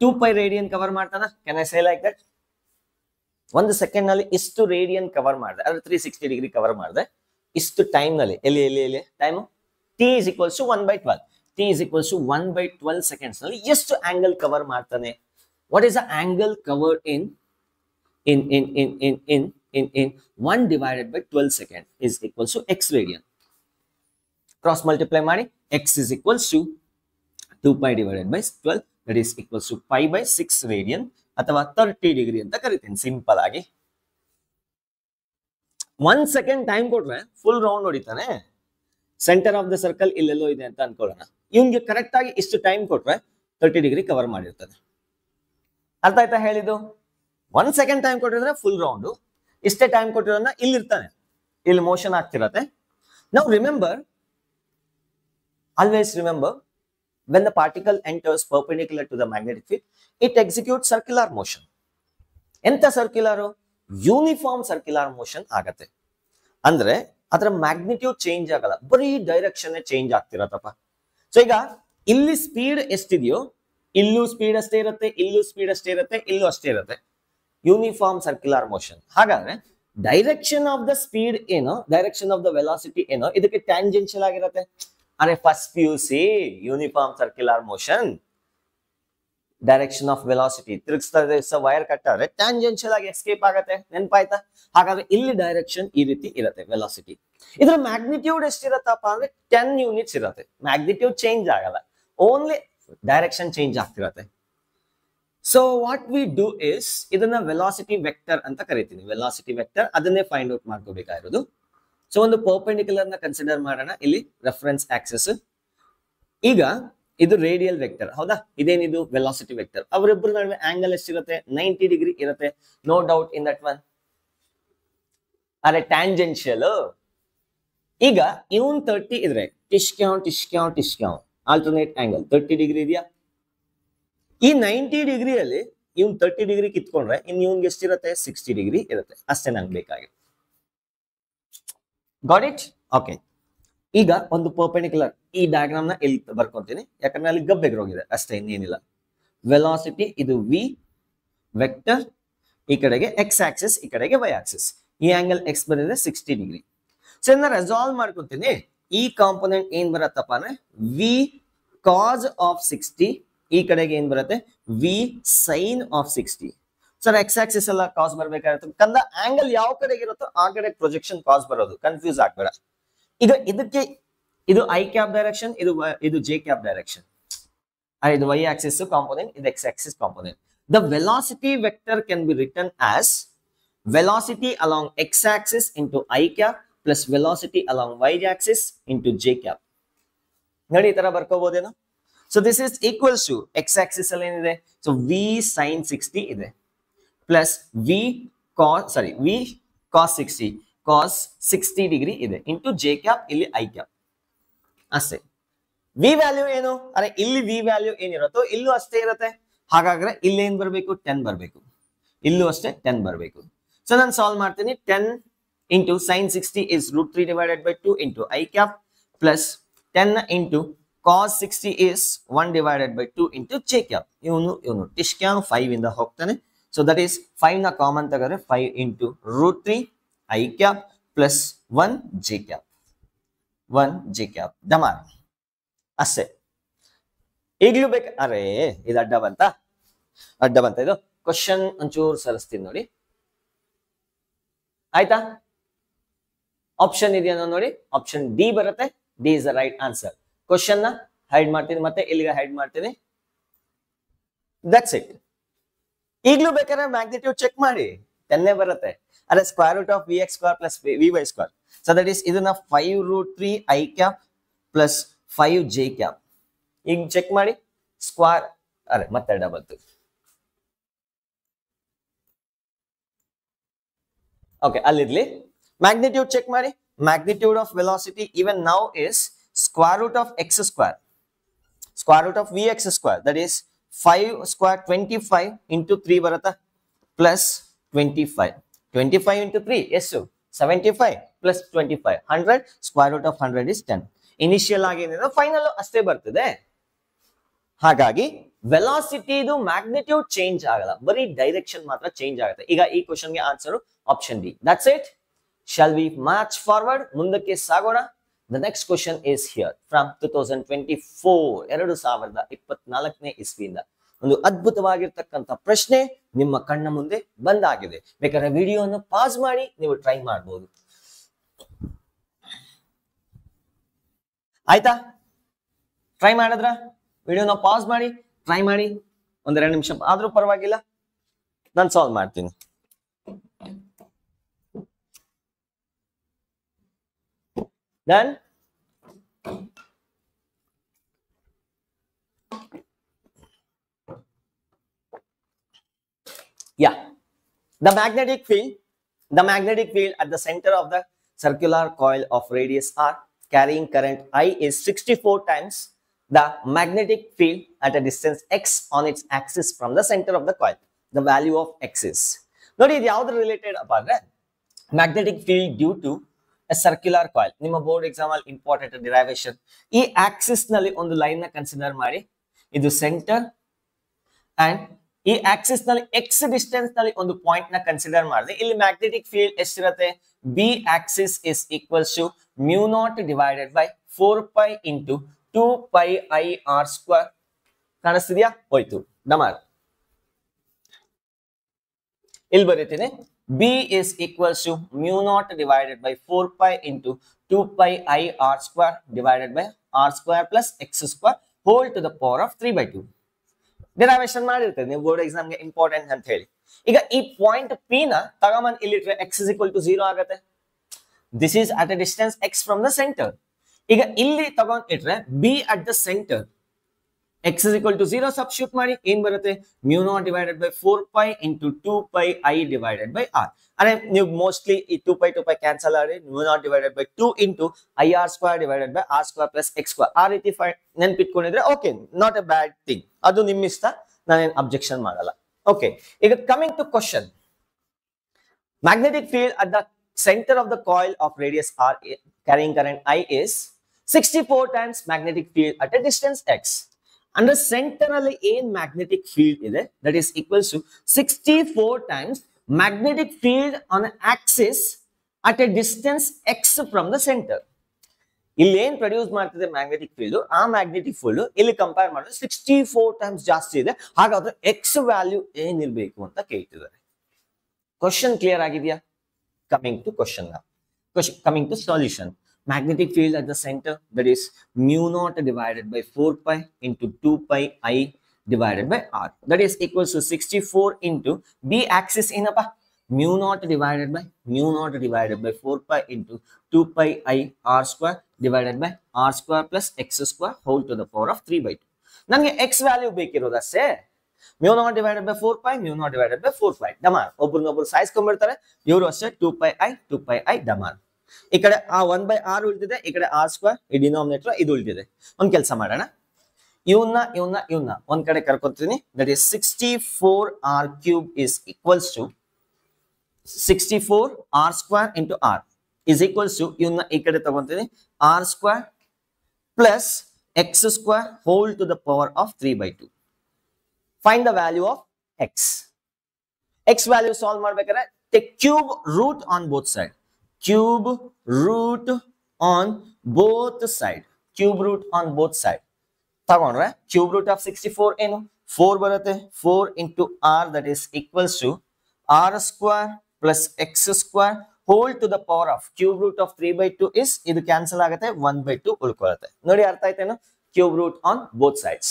2π ರೇಡಿಯನ್ ಕವರ್ ಮಾಡ್ತಾನ. Can I say like that? ಒಂದು ಸೆಕೆಂಡ್ ನಲ್ಲಿ ಇಷ್ಟು ರೇಡಿಯನ್ ಕವರ್ ಮಾಡಿದೆ, ಅದ್ರ 360 ಡಿಗ್ರಿ ಕವರ್ ಮಾಡಿದೆ. ಇಷ್ಟು ಟೈಮ್ ನಲ್ಲಿ ಎಲ್ಲಿ time T is equals to 1/12. T is equals to 1/12 seconds ನಲ್ಲಿ ಎಷ್ಟು ಆಂಗಲ್ ಕವರ್ ಮಾಡ್ತಾನೆ? What is the angle cover in 1 divided by 12 second is equals to x radian. Cross multiply ಮಾಡಿ, x is equals to 2π divided by 12, that is equals to π/6 radian ಅಥವಾ 30 degree ಅಂತ ಕರಿತೀನಿ simple ಆಗಿ. 1 second time ಕೊಟ್ರೆ full round ಹೊಡಿತಾನೆ. Centre of the circle ಇಲ್ಲೆಲ್ಲೋ ಇದೆ ಅಂತ ಅನ್ಕೊಳ್ಳೋಣ. ಇವ್ನಿಗೆ ಕರೆಕ್ಟ್ ಆಗಿ ಇಷ್ಟು ಟೈಮ್ ಕೊಟ್ರೆ 30 ಡಿಗ್ರಿ ಕವರ್ ಮಾಡಿರ್ತಾನೆ. ಅರ್ಥ ಆಯ್ತಾ ಹೇಳಿದ್ದು? 1 ಸೆಕೆಂಡ್ ಟೈಮ್ ಕೊಟ್ಟಿದ್ರೆ ಫುಲ್ ರೌಂಡ್, ಇಷ್ಟೇ ಟೈಮ್ ಕೊಟ್ಟಿರೋದನ್ನ ಇಲ್ಲಿ ಇರ್ತಾನೆ, ಇಲ್ಲಿ ಮೋಷನ್ ಆಗ್ತಿರತ್ತೆ. ನಾವು always remember when the particle enters perpendicular to the magnetic field, it executes circular motion. ಎಂತ ಸರ್ಕ್ಯುಲರ್? ಯೂನಿಫಾರ್ಮ್ ಸರ್ಕ್ಯುಲರ್ ಮೋಷನ್ ಆಗತ್ತೆ. ಅಂದ್ರೆ ಅದರ ಮ್ಯಾಗ್ನಿಟ್ಯೂಡ್ ಚೇಂಜ್ ಆಗಲ್ಲ, ಬರೀ ಡೈರೆಕ್ಷನ್ ಚೇಂಜ್ ಆಗ್ತಿರತ್ತಪ್ಪ. ಸೊ ಈಗ ಇಲ್ಲಿ ಸ್ಪೀಡ್ ಎಷ್ಟಿದೆಯೋ ಇಲ್ಲೂ ಸ್ಪೀಡ್ ಅಷ್ಟೇ ಇರುತ್ತೆ, ಇಲ್ಲೂ ಸ್ಪೀಡ್ ಅಷ್ಟೇ ಇರುತ್ತೆ, ಇಲ್ಲೂ ಅಷ್ಟೇ ಇರುತ್ತೆ. Uniform circular motion. ಹಾಗಾದ್ರೆ ಡೈರೆಕ್ಷನ್ ಆಫ್ ದ ಸ್ಪೀಡ್ ಏನೋ, ಡೈರೆಕ್ಷನ್ ಆಫ್ ದ ವೆಲಾಸಿಟಿ ಏನೋ ಇದಕ್ಕೆ ಟ್ಯಾಂಜೆನ್ಷಿಯಲ್ ಆಗಿರುತ್ತೆ. ಅರೆ first PUC uniform circular motion, direction of velocity ತಿರುಗಿಸ್ತಾ ವೈರ್ ಕಟ್ಟಾದ್ರೆ ಟ್ಯಾಂಜೆನ್ಷಿಯಲ್ ಆಗಿ ಎಸ್ಕೇಪ್ ಆಗತ್ತೆ. ನೆನ್ಪಾಯ್ತಾ? ಹಾಗಾದ್ರೆ ಇಲ್ಲಿ ಡೈರೆಕ್ಷನ್ ಈ ರೀತಿ ಇರುತ್ತೆ, ವೆಲಾಸಿಟಿ. ಇದ್ರ ಮ್ಯಾಗ್ನಿಟ್ಯೂಡ್ ಎಷ್ಟಿರತ್ತಪ್ಪ ಅಂದ್ರೆ 10 ಯೂನಿಟ್ಸ್ ಇರುತ್ತೆ. ಮ್ಯಾಗ್ನಿಟ್ಯೂಡ್ ಚೇಂಜ್ ಆಗಲ್ಲ, ಓನ್ಲಿ ಡೈರೆಕ್ಷನ್ ಚೇಂಜ್ ಆಗ್ತಿರತ್ತೆ. So what we do is ಇದನ್ನ ವೆಲಾಸಿಟಿ ವೆಕ್ಟರ್ ಅಂತ ಕರಿತೀನಿ. ವೆಲಾಸಿಟಿ ವೆಕ್ಟರ್ ಅದನ್ನೇ ಫೈಂಡ್ ಔಟ್ ಮಾಡ್ಕೋಬೇಕಾಗಿರೋದು. ಸೊ ಒಂದು ಪರ್ಪೆಂಡಿಕ್ಯುಲರ್ ನ ಕನ್ಸಿಡರ್ ಮಾಡೋಣ. ಇಲ್ಲಿ ರೆಫರೆನ್ಸ್ ಆಕ್ಸಿಸ್. ಈಗ ಇದು ರೇಡಿಯಲ್ ವೆಕ್ಟರ್, ಹೌದಾ? ಇದೇನಿದು ವೆಲಾಸಿಟಿ ವೆಕ್ಟರ್. ಅವರಿಬ್ಬರ ನಡುವೆ ಆಂಗಲ್ ಎಷ್ಟಿರುತ್ತೆ? 90 ಡಿಗ್ರಿ ಇರುತ್ತೆ. No doubt in that one. ಅರೆ ಟ್ಯಾಂಜೆನ್ಷಿಯಲ್. ಈಗ ಇವನ್ 30 ಇದ್ರೆ ಟಿಶ್ಕ್ಯಾವ್ ಆಲ್ಟರ್ನೇಟ್ ಆಂಗಲ್ 30 ಡಿಗ್ರಿ ಇದೆಯಾ? ಈ 90 ಡಿಗ್ರಿಯಲ್ಲಿ ಇವ್ನ್ 30 ಡಿಗ್ರಿ ಕಿತ್ಕೊಂಡ್ರೆ ಇನ್ ಇವ್ನ್ಗೆ ಎಷ್ಟಿರುತ್ತೆ? 60 ಡಿಗ್ರಿ ಇರುತ್ತೆ. ಅಷ್ಟೇ ನಂಗೆ ಬೇಕಾಗಿದೆ. Got it? ಓಕೆ. ಈಗ ಒಂದು ಪರ್ಪೆಂಡಿಕ್ಯುಲರ್ ಈ ಡಯಾಗ್ರಾಮ್ ನ ಇಲ್ಲಿ ಬರ್ಕೊಂತೀನಿ, ಯಾಕಂದ್ರೆ ಅಲ್ಲಿ ಗಬ್ಬೆಗ್ರೋಗಿದೆ ಅಷ್ಟೇ, ಇನ್ನೇನಿಲ್ಲ. ವೆಲಾಸಿಟಿ ಇದು V ವೆಕ್ಟರ್, ಈ ಕಡೆಗೆ ಎಕ್ಸ್ ಆಕ್ಸಿಸ್, ಈ ಕಡೆಗೆ ವೈ ಆಕ್ಸಿಸ್. ಈ ಆಂಗಲ್ ಎಕ್ಸ್ ಬಂದಿದೆ 60 ಡಿಗ್ರಿ. ಸೊ ಇದನ್ನ ರೆಸಾಲ್ವ್ ಮಾಡ್ಕೊಂತೀನಿ. ಈ ಕಾಂಪೊನೆಂಟ್ ಏನ್ ಬರತ್ತಪ್ಪ ಅಂದ್ರೆ ವಿ ಕಾಸ್ ಆಫ್ 60, ಈ ಕಡೆಗೆ ಏನ್ ಬರುತ್ತೆ V sine of 60. Sir X axis ಎಲ್ಲ ಕಾಸ್ ಬರ್ಬೇಕಾಗುತ್ತೆ, ಕಂದ ಆಂಗಲ್ ಯಾವ ಕಡೆಗೆ ಇರುತ್ತೋ ಆ ಕಡೆ ಪ್ರೊಜೆಕ್ಷನ್ ಕಾಸ್ ಬರೋದು, ಕನ್ಫ್ಯೂಸ್ ಆಗ್ಬೇಡ. ಈಗ ಇದಕ್ಕೆ ಇದು ಐ ಕ್ಯಾಪ್ ಡೈರೆಕ್ಷನ್, ಇದು ಜೆ ಕ್ಯಾಪ್ ಡೈರೆಕ್ಷನ್, ಇದು y axis component, ಇದು x axis component. The velocity vector can be written as velocity along x axis into I cap plus velocity along y axis into j cap. ನೋಡಿ ಈ ತರ ಬರ್ಕೋಬಹುದೇನೋ. So this is equals to x axis ಅಲ್ಲಿ ಏನಿದೆ, so v sin 60 ಇದೆ plus v cos 60 degree ಇದೆ into j cap, ಇಲ್ಲಿ I cap ಅಷ್ಟೇ. V value ಏನು, ಅರೆ ಇಲ್ಲಿ ವಿ ವ್ಯಾಲ್ಯೂ ಏನಿರುತ್ತೋ ಇಲ್ಲೂ ಅಷ್ಟೇ ಇರುತ್ತೆ. ಹಾಗಾದ್ರೆ ಇಲ್ಲಿ ಏನ್ ಬರಬೇಕು 10 ಬರಬೇಕು, ಇಲ್ಲೂ ಅಷ್ಟೇ 10 ಬರಬೇಕು. ಸೊ ನಾನು ಸಾಲ್ವ್ ಮಾಡ್ತೀನಿ. 10 into sin 60 is √3 divided by 2 into I cap plus 10 into cos 60 is 1 divided by 2 into j cap. ಇವನು ಟಿಶ್ಕ್ಯಾನ್ 5 ಇಂದ ಹೋಗ್ತಾನೆ. ಸೊ ದಟ್ ಈಸ್ 5 ನ ಕಾಮನ್ ತಗೊಂಡ್ರೆ 5 into √3 I cap plus 1 j cap ಡಮಾರ್ ಅಷ್ಟೇ. ಈಗ್ಲೂ ಬೇಕು, ಅರೆ ಇದು ಅಡ್ಡ ಬಂತ ಇದು ಕ್ವಶನ್ ಒಂಚೂರು ಸರಿಸ್ತೀನಿ ನೋಡಿ, ಆಯ್ತಾ? ಆಪ್ಷನ್ ಇದೆಯಾ ನೋಡಿ, ಆಪ್ಷನ್ ಡಿ ಬರುತ್ತೆ. D is the right answer. Question ನ ಹೈಡ್ ಮಾಡ್ತೀನಿ, ಮತ್ತೆ ಇಲ್ಲಿಗೆ ಹೈಡ್ ಮಾಡ್ತೀನಿ. That's it. ಈಗ್ಲೂ ಬೇಕಾದ್ರೆ ಮ್ಯಾಗ್ನಿಟ್ಯೂಡ್ ಚೆಕ್ ಮಾಡಿ, 10 ಬರುತ್ತೆ. ಅರೆ square root of vx square plus vy square, so that is ಇದನ್ನ 5√3 I cap plus 5 j cap. ಈಗ ಚೆಕ್ ಮಾಡಿ ಸ್ಕ್ವೇರ್, ಅರೆ ಮತ್ತೆ ಡಬಲ್. ಓಕೆ, ಅಲ್ಲಿರ್ಲಿ. ಮ್ಯಾಗ್ನಿಟ್ಯೂಡ್ ಚೆಕ್ ಮಾಡಿ. Magnitude of velocity even now is square root of x square, square root of vx square, that is 5 square 25 into 3 ಬರುತ್ತಾ, plus 25 into 3 ಎಷ್ಟು 75 plus 25 100, square root of 100 is 10. Initial ಆಗಿ ಏನಿದೆ final ಅಷ್ಟೇ ಬರ್ತದೆ. ಹಾಗಾಗಿ velocity ಇದು magnitude change ಆಗಲ್ಲ, ಬರೀ ಡೈರೆಕ್ಷನ್ ಮಾತ್ರ ಚೇಂಜ್ ಆಗುತ್ತೆ. ಈಗ ಈ ಕ್ವಶನ್ಗೆ answer option D. That's it. Shall we march forward, ಮುಂದಕ್ಕೆ ಸಾಗೋಣ. The next question is here from 2024, 2024ನೇ ಇಸ್ವಿಯಿಂದ ಒಂದು ಅದ್ಭುತವಾಗಿರ್ತಕ್ಕಂಥ ಪ್ರಶ್ನೆ ನಿಮ್ಮ ಕಣ್ಣ ಮುಂದೆ ಬಂದಾಗಿದೆ. ಬೇಕಾದ್ರೆ ವಿಡಿಯೋನ ಪಾಸ್ ಮಾಡಿ ನೀವು ಟ್ರೈ ಮಾಡಬಹುದು. ಆಯ್ತಾ? ಟ್ರೈ ಮಾಡಿದ್ರ? ವಿಡಿಯೋನ ಪಾಸ್ ಮಾಡಿ ಟ್ರೈ ಮಾಡಿ, 1-2 ನಿಮಿಷ ಆದ್ರೂ ಪರವಾಗಿಲ್ಲ, ನಾನು ಸಾಲ್ವ್ ಮಾಡ್ತೀನಿ. Done? Yeah, the magnetic field at the center of the circular coil of radius r carrying current I is 64 times the magnetic field at a distance x on its axis from the center of the coil. The value of x is. ನೋಡಿ ಇದು ಯಾವ್ದು related ಅಪ್ಪ ಅಂದ್ರೆ magnetic field due to a circular coil. ನಿಮ್ಮ board exam ಅಲ್ಲಿ important derivation. ಈ axis ನಲ್ಲಿ ಒಂದು ಲೈನ್ ನ ಕನ್ಸಿಡರ್ ಮಾಡಿ, ಇದು ಸೆಂಟರ್ ಅಂಡ್ ಈ ಆಕ್ಸಿಸ್ ನಲ್ಲಿ ಎಕ್ಸ್ ಡಿಸ್ಟೆನ್ಸ್ ನಲ್ಲಿ ಒಂದು ಪಾಯಿಂಟ್ ನ ಕನ್ಸಿಡರ್ ಮಾಡಿದ್ರೆ ಇಲ್ಲಿ ಮ್ಯಾಗ್ನೆಟಿಕ್ ಫೀಲ್ಡ್ ಎಷ್ಟಿರುತ್ತೆ, B axis is equals to μ0 divided by 4π into 2π I r square. ಕಾಣಿಸ್ತಿದ್ಯಾ? ಹೋಯ್ತು ಡಮಾರ್. ಇಲ್ಲಿ ಬರೀತೀನಿ, B is equals to μ0 divided by 4π into 2π I r square divided by r square plus x square whole to the power of 3/2. Derivation ಮಾಡಿರ್ತೇವೆ ನೀವು board ಎಕ್ಸಾಮ್ಗೆ important ಅಂತ ಹೇಳಿ. ಈಗ ಈ ಪಾಯಿಂಟ್ ಪಿ ನ ತಗೊಂಬಂದ್ ಇಲ್ಲಿಟ್ರೆ x is equal to 0 ಆಗತ್ತೆ. This is at a distance x from the centre. ಈಗ ಇಲ್ಲಿ ತಗೊಂಡ್ ಇಟ್ರೆ B at the centre, x is equal to 0 substitute ಮಾಡಿ ಏನ್ ಬರುತ್ತೆ, μ0 divided by 4π into 2π I divided by r. ಅರೆ ನೀವು ಮೋಸ್ಟ್ಲಿ ಈ 2π ಕ್ಯಾನ್ಸಲ್ ಆಗಿ μ0 divided by 2 into I r square divided by r square plus x square ಆ ರೀತಿ ನೆನ್ಪಿಟ್ಕೊಂಡಿದ್ರೆ okay, not a bad thing. ಅದು ನಿಮ್ಮ ಇಷ್ಟ, ನಾನೇನು ಅಬ್ಜೆಕ್ಷನ್ ಮಾಡಲ್ಲ. ಓಕೆ, ಈಗ coming to question. Magnetic field at the center of the coil of radius r carrying current I is 64 times magnetic field at a distance x. Under center ಅಲ್ಲಿ ಏನ್ magnetic field ಇದೆ, that is equals to 64 times magnetic field on an axis at a distance x from the center. ಇಲ್ಲಿ ಏನ್ produce ಮಾಡ್ತಿದೆ magnetic field, ಆ magnetic field ಇಲ್ಲಿ compare ಮಾಡಿದ್ರೆ 64 times ಜಾಸ್ತಿ ಇದೆ. ಹಾಗಾದ್ರೆ ಎಕ್ಸ್ ವ್ಯಾಲ್ಯೂ ಏನಿರ್ಬೇಕು ಅಂತ ಕೇಳ್ತಿದ್ದಾರೆ. ಕ್ವಶನ್ ಕ್ಲಿಯರ್ ಆಗಿದೆಯಾ? Coming to question now. Coming to solution. Magnetic field at the center, that is mu naught divided by 4 pi into 2 pi I divided by r, that is equals to 64 into b axis ಏನಪ್ಪ mu naught divided by 4 pi into 2 pi I r square divided by r square plus x square whole to the power of 3 by 2. ನನಗೆ x value ಬೇಕಿರೋದಷ್ಟೇ. mu naught divided by 4 pi, mu naught divided by 4 pi ಡಮಾರ್. ಒಬ್ಬರನ್ನೊಬ್ರು ಸಾಯಿಸ್ಕೊಂಡ್ಬಿಡ್ತಾರೆ. ಇವರು ಅಷ್ಟೇ 2 pi I ಡಮಾರ್. ಈ ಕಡೆ ಆ 1 by r ಉಳಿದಿದೆ, ಈ ಕಡೆ r ಸ್ಕ್ವೇರ್, ಈ ಡಿನಾಮಿನೇಟರ್ ಇದು ಉಳಿದಿದೆ. ಒಂದ್ ಕೆಲಸ ಮಾಡೋಣ, ಇವನ್ನ ಒಂದ್ ಕಡೆ ಕರ್ಕೊತೀನಿ. That is 64 r cube is equals to 64 r square into r is equals to ಇವನ್ನ ಈ ಕಡೆ ತಗೊಂತೀನಿ, r square plus x square whole to the power of 3 by 2. Find the value of x. X value solve ಮಾಡ್ಬೇಕಾದ್ರೆ take cube root on both side. Cube root on both side. Cube root on both side. ತಗೊಂಡ್ರೆ cube root of 64 ಏನು 4 ಬರುತ್ತೆ. 4 into r, that is equals to r square plus x square whole to the power of cube root of 3 by 2 is ಇದು cancel ಆಗುತ್ತೆ, 1 by 2 ಉಳ್ಕೊಳ್ಳುತ್ತೆ. ನೋಡಿ ಅರ್ಥ ಆಯ್ತೇನು? cube root on both sides.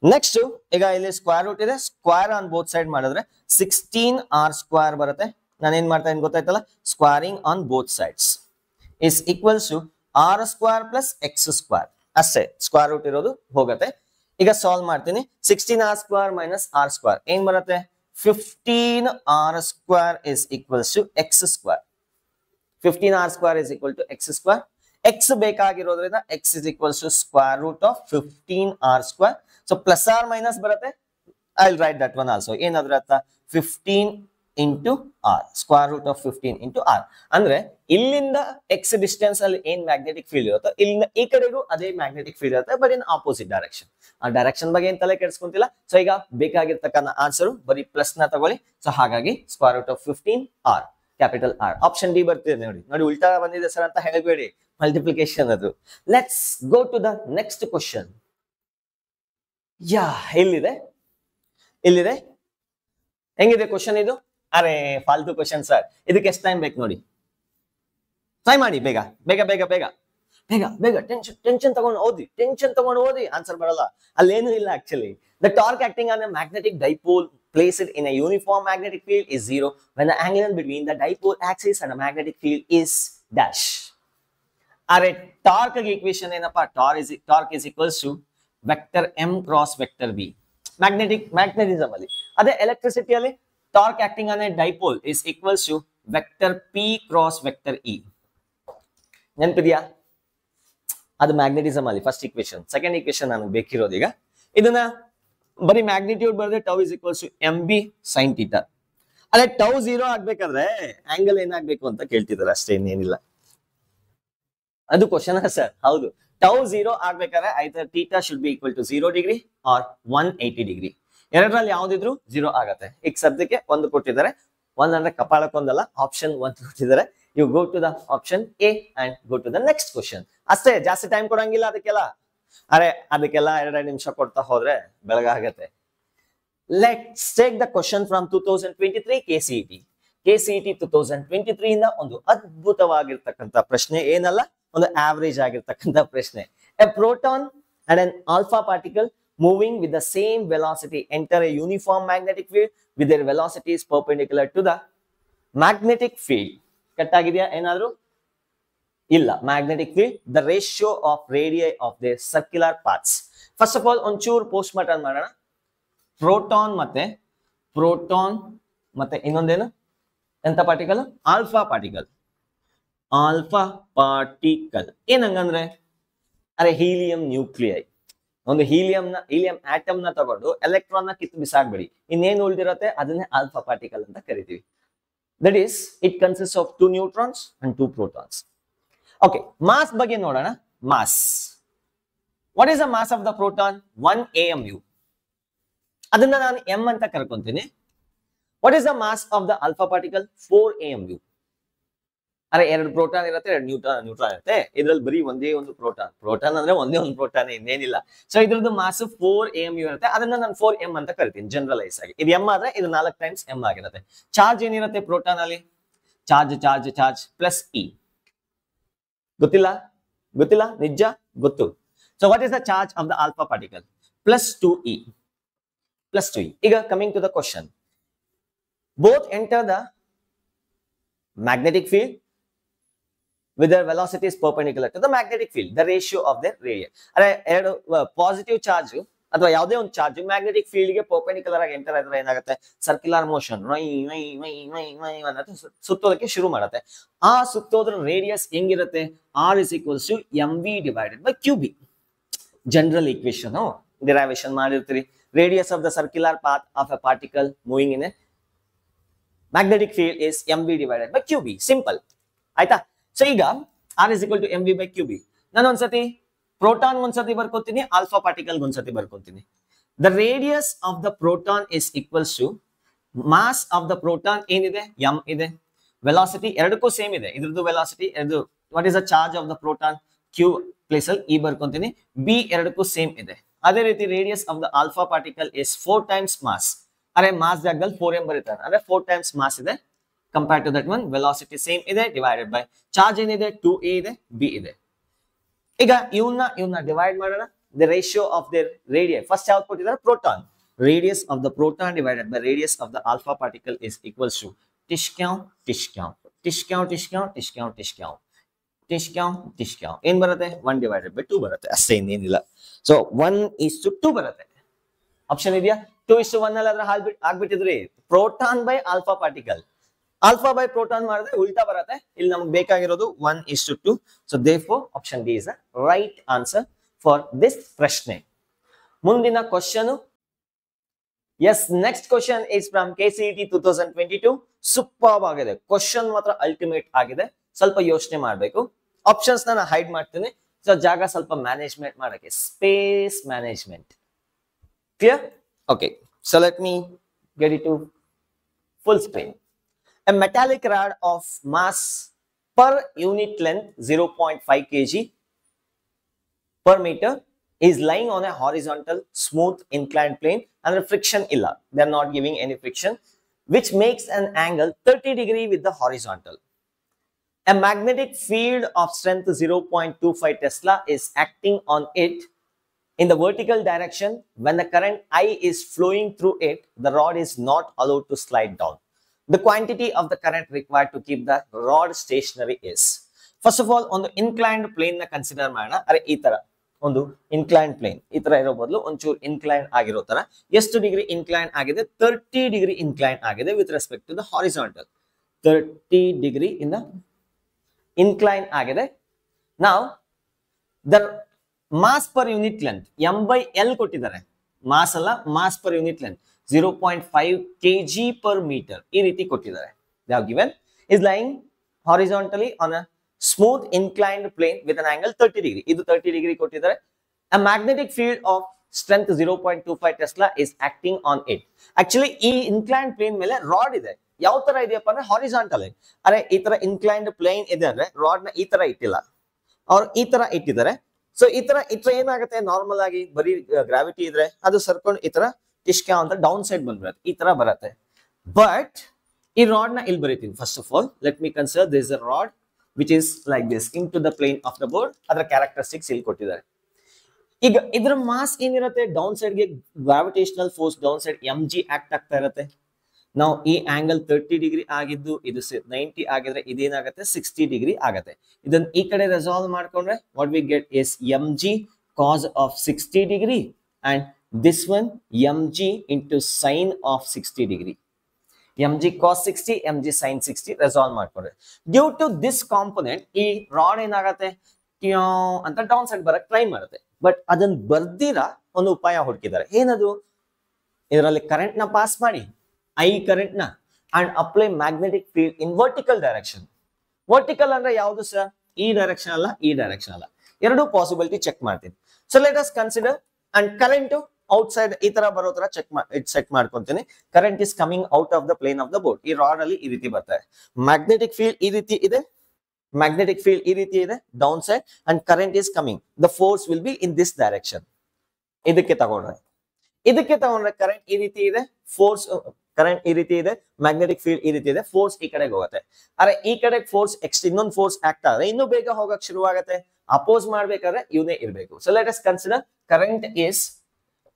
Next ಈಗ ಇಲ್ಲಿ square root ಇದೆ, square on both side ಮಾಡಿದ್ರೆ 16 r square ಬರುತ್ತೆ. ನಾನು ಏನ್ ಮಾಡ್ತಾ ಇದ್ದೀನಿ ಗೊತ್ತಾಯ್ತಲ್ಲ, squaring on both sides is equals to r square plus x square. ಅಷ್ಟೇ, ಸ್ಕ್ವೇರ್ ರೂಟ್ ಇರೋದು ಹೋಗುತ್ತೆ. ಈಗ ಸಾಲ್ವ್ ಮಾಡ್ತೀನಿ. 16 r square minus r square ಏನ್ ಬರುತ್ತೆ? 15 r square is equals to x square. 15 r square is equal to x square. x ಬೇಕಾಗಿರೋದ್ರಿಂದ x is equals to square root of 15 r square. So plus or minus ಬರುತ್ತೆ. I'll write that one also. ಏನಾದ್ರೂ ಅರ್ಥ 15 into r, square root of 15 into r. ಅಂದ್ರೆ ಇಲ್ಲಿಂದ x distance ಅಲ್ಲಿ ಏನ್ magnetic field ಇರುತ್ತೋ ಇಲ್ಲಿಂದ ಈ ಕಡೆಗೂ ಅದೇ ಮ್ಯಾಗ್ನೆಟಿಕ್ ಫೀಲ್ಡ್ ಇರುತ್ತೆ, ಬಟ್ ಇನ್ ಆಪೋಸಿಟ್ ಡೈರೆಕ್ಷನ್. ಆ ಡೈರೆಕ್ಷನ್ ಬಗ್ಗೆ ಏನ್ ತಲೆ ಕೆಡಿಸ್ಕೊಂತಿಲ್ಲ. ಸೊ ಈಗ ಬೇಕಾಗಿರ್ತಕ್ಕಂಥ ಆನ್ಸರ್ ಬರೀ ಪ್ಲಸ್ ನ ತಗೊಳ್ಳಿ. ಸೊ ಹಾಗಾಗಿ square root of 15 r, capital R. Option D ಬರ್ತಿದೆ ನೋಡಿ. ನೋಡಿ ಉಲ್ಟಾ ಬಂದಿದೆ ಸರ್ ಅಂತ ಹೇಳಬೇಡಿ, ಮಲ್ಟಿಪ್ಲಿಕೇಶನ್ ಅದು. Let's go to the next question. ಯಾ ಇಲ್ಲಿದೆ ಹೆಂಗಿದೆ ಕ್ವಶನ್ ಇದು? ಅರೆ ಫಾಲ್ತು ಕ್ವಶನ್ ಸರ್, ಇದಕ್ಕೆ ಎಷ್ಟು ಟೈಮ್ ಬೇಕು ನೋಡಿ. ಟ್ರೈ ಮಾಡಿ, ಬೇಗ ಬೇಗ ಬೇಗ ಬೇಗ ಬೇಗ ಬೇಗ. ಟೆನ್ಷನ್ ತಗೊಂಡು ಓದಿ ಆನ್ಸರ್ ಬರಲ್ಲ. ಅಲ್ಲೇನು ಇಲ್ಲ actually. The torque acting on A magnetic dipole placed in a uniform magnetic field is 0 when the angle between the dipole axis and the magnetic field is dash. Are torque equation ಏನಪ್ಪ? torque is equals to vector m cross vector b. magnetism ಅಲ್ಲಿ ಅದೇ electricity ಅಲ್ಲಿ torque acting on a dipole is equals to vector p cross vector e. ನೆನಪಿದೆಯಾ? ಅದು magnetism ಅಲ್ಲಿ first equation. Second equation ನನಗೆ ಬೇಕಿರೋದು ಈಗ ಇದನ್ನ ಬರೀ ಮ್ಯಾಗ್ನಿಟ್ಯೂಡ್ ಬರೆದ್ರೆ tau is equals to M B sine theta. ಅದೇ ಟೌ 0 ಆಗ್ಬೇಕಾದ್ರೆ ಆಂಗಲ್ ಏನಾಗ್ಬೇಕು ಅಂತ ಕೇಳ್ತಿದ್ದಾರೆ, ಅಷ್ಟೇ, ಇನ್ನೇನಿಲ್ಲ. ಅದು ಕ್ವಶನ್ ಸರ್. ಹೌದು, ಟೌ 0 ಆಗ್ಬೇಕಾದ್ರೆ either theta should be equal to 0 degree or 180 degree. ಎರಡರಲ್ಲಿ ಯಾವ್ದಿದ್ರು 0 ಆಗತ್ತೆ. ಈಗ ಸದ್ಯಕ್ಕೆ ಒಂದು ಕೊಟ್ಟಿದ್ದಾರೆ, ಒಂದಂದ್ರೆ ಕಪಾಳಕ್ಕೊಂದಲ್ಲ, ಆಪ್ಷನ್ 1 ಕೊಟ್ಟಿದ್ದಾರೆ. You go to the option A and go to the next question. ಅಷ್ಟೇ, ಜಾಸ್ತಿ ಟೈಮ್ ಕೊಡಂಗಿಲ್ಲ ಅದಕ್ಕೆಲ್ಲ. ಅದಕ್ಕೆಲ್ಲ 2 ನಿಮಿಷ ಕೊಡ್ತಾ ಹೋದ್ರೆ ಬೆಳಗಾಗತ್ತೆ. Let's take the question from 2023 KCET 2023 ಇಂದ ಒಂದು ಅದ್ಭುತವಾಗಿರ್ತಕ್ಕಂಥ ಪ್ರಶ್ನೆ, ಏನಲ್ಲ, ಒಂದು ಆವರೇಜ್ ಆಗಿರ್ತಕ್ಕಂಥ ಪ್ರಶ್ನೆ. A proton and an alpha particle moving with the same velocity enter a uniform magnetic field with their velocities perpendicular to the magnetic field. Cut ಆಗಿದೆಯಾ ಏನಾದ್ರು? ಇಲ್ಲ. Magnetic field, the ratio of radii of the circular parts. First of all ಒಂಚೂರು post mortem ಮಾಡೋಣ. Proton ಮತ್ತೆ ಇನ್ನೊಂದೇನು ಎಂತ particle? Alpha particle. ಏನಂಗಂದ್ರೆ ಅರೆ ಹೀಲಿಯಂ ನ್ಯೂಕ್ಲಿಯೈ. ಒಂದು ಹೀಲಿಯಂ ಆಟಮ್ ನ ತಗೊಂಡು ಎಲೆಕ್ಟ್ರಾನ್ ನ ಕಿತ್ತು ಬಿಸಾಕ್ಬೇಡಿ, ಇನ್ನೇನು ಉಳಿದಿರತ್ತೆ ಅದನ್ನೇ ಆಲ್ಫಾ ಪಾರ್ಟಿಕಲ್ ಅಂತ ಕರಿತೀವಿ. That is it consist of 2 neutrons and 2 protons. Okay, mass ಬಗ್ಗೆ ನೋಡೋಣ. Mass, what is the mass of the proton? 1 AMU. ಅದನ್ನ ನಾನು m ಅಂತ ಕರ್ಕೊಂತೀನಿ. What is the mass of the alpha particle? 4 AMU. ಅರೆ ಎರಡು ಪ್ರೋಟಾನ್ ಇರುತ್ತೆ, ಎರಡು ನ್ಯೂಟ್ರಾನ್ ಇರುತ್ತೆ. ಇದ್ರಲ್ಲಿ ಬರೀ ಒಂದೇ ಒಂದು ಪ್ರೋಟಾನ್ ಅಂದ್ರೆ ಒಂದೇ ಒಂದು ಪ್ರೋಟಾನ್, ಇನ್ನೇನಿಲ್ಲ. ಸೊ ಇದ್ರದ್ದು ಮಾಸ್ 4 ಇರುತ್ತೆ. ಅದನ್ನ ನಾನು 4m ಅಂತ ಕರಿತೀನಿ ಜನರಲೈಸ್ ಆಗಿ. ಇದು m ಆದ್ರೆ ಇದು 4 ಟೈಮ್ಸ್ m ಆಗಿರುತ್ತೆ. ಚಾರ್ಜ್ ಏನಿರುತ್ತೆ ಪ್ರೋಟಾನ್ ಅಲ್ಲಿ? Charge plus E. ಗೊತ್ತಿಲ್ಲ? ನಿಜ ಗೊತ್ತು. So what is the charge of the alpha particle? Plus 2e. ಈಗ coming to the question, both enter the magnetic field with their velocity is perpendicular to the magnetic field, the ratio of their radius. ಅರೆ ಎರಡು positive charge ಅಥವಾ ಯಾವುದೇ ಒಂದು charge magnetic field ಗೆ perpendicular ಆಗಿ enter ಆದ್ರೆ ಏನಾಗುತ್ತೆ? ಸರ್ಕ್ಯುಲರ್ ಮೋಷನ್ ಸುತ್ತೋದಕ್ಕೆ ಶುರು ಮಾಡುತ್ತೆ. ಆ ಸುತ್ತೋದ್ರ ರೇಡಿಯಸ್ ಹೆಂಗಿರುತ್ತೆ? r is equals to mv divided by qb. General equation derivation ಮಾಡಿರ್ತೀರಿ. Radius of the circular path of a particle moving in a magnetic field is mv divided by qb. Simple. ಆಯ್ತಾ? So ಈಗ r is equal to mv by qb. ನಾನು ಒಂದ್ಸತಿ proton ಒಂದ್ಸತಿ ಬರ್ಕೊತೀನಿ, alpha particle ಒಂದ್ಸತಿ ಬರ್ಕೊತೀನಿ. The radius of the proton is equals to mass of the proton ಏನಿದೆ? m ಇದೆ. Velocity ಎರಡಕ್ಕೂ ಸೇಮ್ ಇದೆ. ಇದ್ರದ್ದು ವೆಲಾಸಿಟಿ ಇದು what is the charge of the proton? q place ಅಲ್ಲಿ e ಬರ್ಕೊಂತೀನಿ. b ಎರಡಕ್ಕೂ ಸೇಮ್ ಇದೆ. ಅದೇ ರೀತಿ radius of the alpha particle is 4 times mass. ಅರೆ ಮಾಸ್ ಜಾಗದಲ್ಲಿ 4m ಬರೀತಾರೆ ಅಂದ್ರೆ 4 times ಮಾಸ್ ಇದೆ. Compare to that one velocity same ಇದೆ, ಡಿವೈಡೆಡ್ ಬೈ ಚಾರ್ಜ್ ಏನಿದೆ? 2a ಇದೆ, b ಇದೆ. ಈಗ ಇವನ್ನ ಡಿವೈಡ್ ಮಾಡೋಣ. The ratio of their radius first ಯಾವ್ದು ಕೊಟ್ಟಿದ್ದಾರೆ? Proton. Radius of the proton divided by radius of the alpha particle is equals to ಟಿಶ್ಕ್ಯಾವ್ ಏನ್ ಬರುತ್ತೆ? 1 divided by 2 ಬರುತ್ತೆ. ಅಷ್ಟೇ, ಇನ್ನೇನಿಲ್ಲ. ಸೊ 1:2 ಬರುತ್ತೆ. ಆಪ್ಷನ್ ಇದೆಯಾ? 2:1 ಅಲ್ಲಿ ಅದ್ರ ಆಗ್ಬಿಟ್ಟಿದ್ರಿ proton by alpha particle. Alpha by proton ಮಾಡಿದ್ರೆ ಉಲ್ಟಾ ಬರುತ್ತೆ. ಇಲ್ಲಿ ನಮ್ಗೆ ಬೇಕಾಗಿರೋದು 1:2. So therefore option D is the right answer for this ಪ್ರಶ್ನೆ. ಮುಂದಿನ question. Yes, next question is from KCET 2022. Super ಆಗಿದೆ ಕ್ವಶನ್, ಮಾತ್ರ ಅಲ್ಟಿಮೇಟ್ ಆಗಿದೆ. ಸ್ವಲ್ಪ ಯೋಚನೆ ಮಾಡ್ಬೇಕು. ಆಪ್ಷನ್ಸ್ ನಾನು ಹೈಡ್ ಮಾಡ್ತೀನಿ. ಸೊ ಜಾಗ ಸ್ವಲ್ಪ ಮ್ಯಾನೇಜ್ಮೆಂಟ್ ಮಾಡಕ್ಕೆ, space management. Clear? Okay, so let me get it to full screen. A metallic rod of mass per unit length 0.5 kg per meter is lying on a horizontal smooth inclined plane and friction illa. They are not giving any friction, which makes an angle 30 degrees with the horizontal. A magnetic field of strength 0.25 Tesla is acting on it in the vertical direction. When the current I is flowing through it, the rod is not allowed to slide down. The quantity of the current required to keep the rod stationary is. First of all, on the inclined plane na consider ಮಾಡೋಣ. ಅರೆ ಈ ತರ ಒಂದು inclined plane ಈ ತರ ಇರೋ ಬದಲು ಒಂಚೂರು inclined ಆಗಿರೋ ತರ ಎಷ್ಟು ಡಿಗ್ರಿ inclined ಆಗಿದೆ? 30 degree inclined ಆಗಿದೆ with respect to the horizontal. 30 degree in the inclined ಆಗಿದೆ. Now the mass per unit length m/l ಕೊಟ್ಟಿದ್ದಾರೆ. ಮಾಸ್ ಅಲ್ಲ, mass per unit length 0.5 kg per meter ಈ ರೀತಿ ಕೊಟ್ಟಿದ್ದಾರೆ. They have given is lying horizontally on a smooth inclined plane with an angle 30 degree. ಇದು 30 degree ಕೊಟ್ಟಿದ್ದಾರೆ. A magnetic field of strength 0.25 Tesla is acting on it. Actually ಈ inclined plane ಮೇಲೆ rod ಇದೆ. ಯಾವ ತರ ಇದೆಯಪ್ಪ ಅಂದ್ರೆ ಹಾರಿಜಾಂಟಲ್. ಅರೆ ಈ ತರ inclined plane ಇದೆ ಅಂದ್ರೆ ರಾಡ್ ನ ಈ ತರ ಇಟ್ಟಿಲ್ಲ, ಅವ್ರು ಈ ತರ ಇಟ್ಟಿದ್ದಾರೆ. ಸೊ ಈ ತರ ಇಟ್ರೆ ಏನಾಗುತ್ತೆ? ನಾರ್ಮಲ್ ಆಗಿ ಬರೀ ಗ್ರಾವಿಟಿ ಇದ್ರೆ ಅದು ಸರ್ಕೊಂಡು ಈ ತರ ಟಿಶ್ಕ್ಯಾ ಅಂತ ಡೌನ್ ಸೈಡ್ ಬಂದ್ಬಿಡುತ್ತೆ, ಈ ತರ ಬರುತ್ತೆ. ಬಟ್ ಈ ರಾಡ್ ನ ಇಲ್ಲಿ ಬರೀತೀನಿ. First of all let me consider this a rod which is like this in to the plane of the board. ಅದರ ಕ್ಯಾರೆಕ್ಟರಿಸ್ಟಿಕ್ಸ್ ಇಲ್ಲಿ ಕೊಟ್ಟಿದ್ದಾರೆ. ಈಗ ಇದರ ಮಾಸ್ ಏನಿರುತ್ತೆ? ಡೌನ್ ಸೈಡ್ ಗೆ gravitational force down side mg act ಆಗ್ತಾ ಇರುತ್ತೆ. ನಾವು ಈ ಆಂಗಲ್ 30 ಡಿಗ್ರಿ ಆಗಿದ್ದು ಇದು 90 ಆಗಿದ್ರೆ ಇದೇನಾಗುತ್ತೆ? 60 ಡಿಗ್ರಿ ಆಗುತ್ತೆ. ಇದನ್ನ ಈ ಕಡೆ ರೆಸಾಲ್ವ್ ಮಾಡ್ಕೊಂಡ್ರೆ what we get is mg cos of 60 degree and this one mg into sin of 60 degree. mg cos 60, mg sin 60 resolve ಮಾಡ್ಕೊಂಡ್ರೆ ಡ್ಯೂ ಟು ದಿಸ್ ಕಾಂಪೊನೆಂಟ್ ಈ ರಾಡ್ ಏನಾಗುತ್ತೆ? ಅಂತ ಡೌನ್ ಸೈಡ್ ಬರಕ್ ಟ್ರೈ ಮಾಡುತ್ತೆ. ಬಟ್ ಅದನ್ನ ಬರ್ದಿರ ಒಂದು ಉಪಾಯ ಹುಡುಕಿದ್ದಾರೆ. ಏನದು? ಇದರಲ್ಲಿ ಕರೆಂಟ್ ನ ಪಾಸ್ ಮಾಡಿ ಐ ಕರೆಂಟ್ ನ and apply magnetic field in vertical direction. Vertical ಅಂದ್ರೆ ಯಾವುದು ಸರ್? ಈ ಡೈರೆಕ್ಷನ್ ಅಲ್ಲ, ಈ ಡೈರೆಕ್ಷನ್ ಅಲ್ಲ. ಎರಡು ಪಾಸಿಬಿಲಿಟಿ ಚೆಕ್ ಮಾಡ್ತೀನಿ. So let us consider and current out side ಈ ತರ ಬರೋ ತರ ಸೆಟ್ ಮಾಡ್ಕೊಂತೀನಿ. Current is coming out of the plane of the board. ಈ ರಾಡ್ ಅಲ್ಲಿ ಈ ರೀತಿ ಬರ್ತಾರೆ. ಮ್ಯಾಗ್ನೆಟಿಕ್ ಫೀಲ್ಡ್ ಈ ರೀತಿ ಇದೆ, ಮ್ಯಾಗ್ನೆಟಿಕ್ ಫೀಲ್ಡ್ ಈ ರೀತಿ ಇದೆ down side and current is coming, the force will be in this direction. ಇದಕ್ಕೆ ತಗೊಂಡ್ರೆ ಕರೆಂಟ್ ಈ ರೀತಿ ಇದೆ, ಫೋರ್ಸ್ ಕರೆಂಟ್ ಈ ರೀತಿ ಇದೆ, ಮ್ಯಾಗ್ನೆಟಿಕ್ ಫೀಲ್ಡ್ ಈ ರೀತಿ ಇದೆ, ಫೋರ್ಸ್ ಈ ಕಡೆಗೆ ಹೋಗುತ್ತೆ. ಅರೆ ಈ ಕಡೆ ಫೋರ್ಸ್ ಇನ್ನೊಂದು ಫೋರ್ಸ್ ಆಕ್ಟ್ ಆದ್ರೆ ಇನ್ನೂ ಬೇಗ ಹೋಗಕ್ ಶುರು ಆಗುತ್ತೆ. ಅಪೋಸ್ ಮಾಡ್ಬೇಕಾದ್ರೆ ಇವನೇ ಇರಬೇಕು. So let us consider current is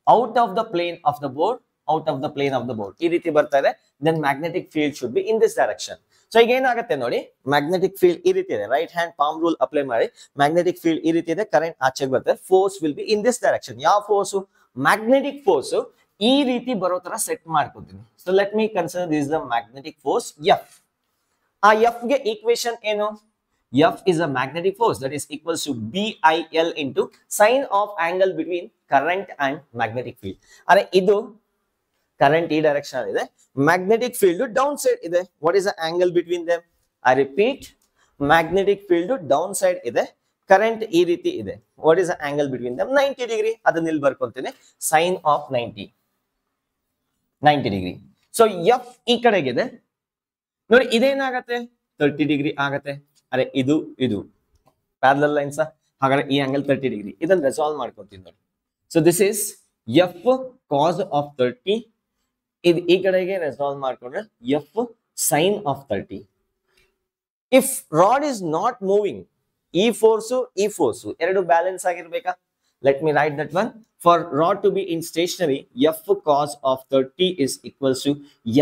out of the plane of the board, ಈ ರೀತಿ ಬರ್ತಾ ಇದೆ. Then magnetic field should be in this direction. So ಈಗ ಏನಾಗುತ್ತೆ ನೋಡಿ, ಮ್ಯಾಗ್ನೆಟಿಕ್ ಫೀಲ್ಡ್ ಈ ರೀತಿ ಇದೆ, right hand palm rule apply ಮಾಡಿ, ಮ್ಯಾಗ್ನೆಟಿಕ್ ಫೀಲ್ಡ್ ಈ ರೀತಿ ಇದೆ, ಕರೆಂಟ್ ಆಚೆಗೆ ಬರ್ತದೆ, force will be in this direction. ಯಾವ ಫೋರ್ಸ್? ಮ್ಯಾಗ್ನೆಟಿಕ್ ಫೋರ್ಸ್ ಈ ರೀತಿ ಬರೋ ತರ ಸೆಟ್ ಮಾಡ್ಕೊತೀನಿ. So let me consider this the magnetic force F. ಆ ಎಫ್ ಗೆ ಈಕ್ವೇಶನ್ ಏನು? F is a magnetic force that is equals to BIL into sine of angle between current and magnetic field. Are idu current e direction ide, magnetic field downside ide. What is the angle between them? I repeat, magnetic field downside ide, current e riti ide. What is the angle between them? 90 degree. Adan il barkontine, sine of 90 degree. So F ಈ ಕಡೆಗಿದೆ ನೋಡಿ, ಇದೇನಾಗತ್ತೆ 30 degree ಆಗತ್ತೆ. ಅರೆ ಇದು parallel lines, ಹಾಗಾದ್ರೆ ಈ angle 30 degree. ಇದನ್ನ resolve ಮಾಡ್ಕೊತೀನಿ ನೋಡಿ. So this is F cos of 30. ಇದು ಈ ಕಡೆಗೆ ರೆಸಾಲ್ವ್ ಮಾಡ್ಕೊಂಡ್ರೆ F sine of 30. If rod is not moving, ಈ ಫೋರ್ಸು ಎರಡು ಬ್ಯಾಲೆನ್ಸ್ ಆಗಿರ್ಬೇಕಾ? Let me write that one. For rod to be in stationary, F cos of 30 is equals to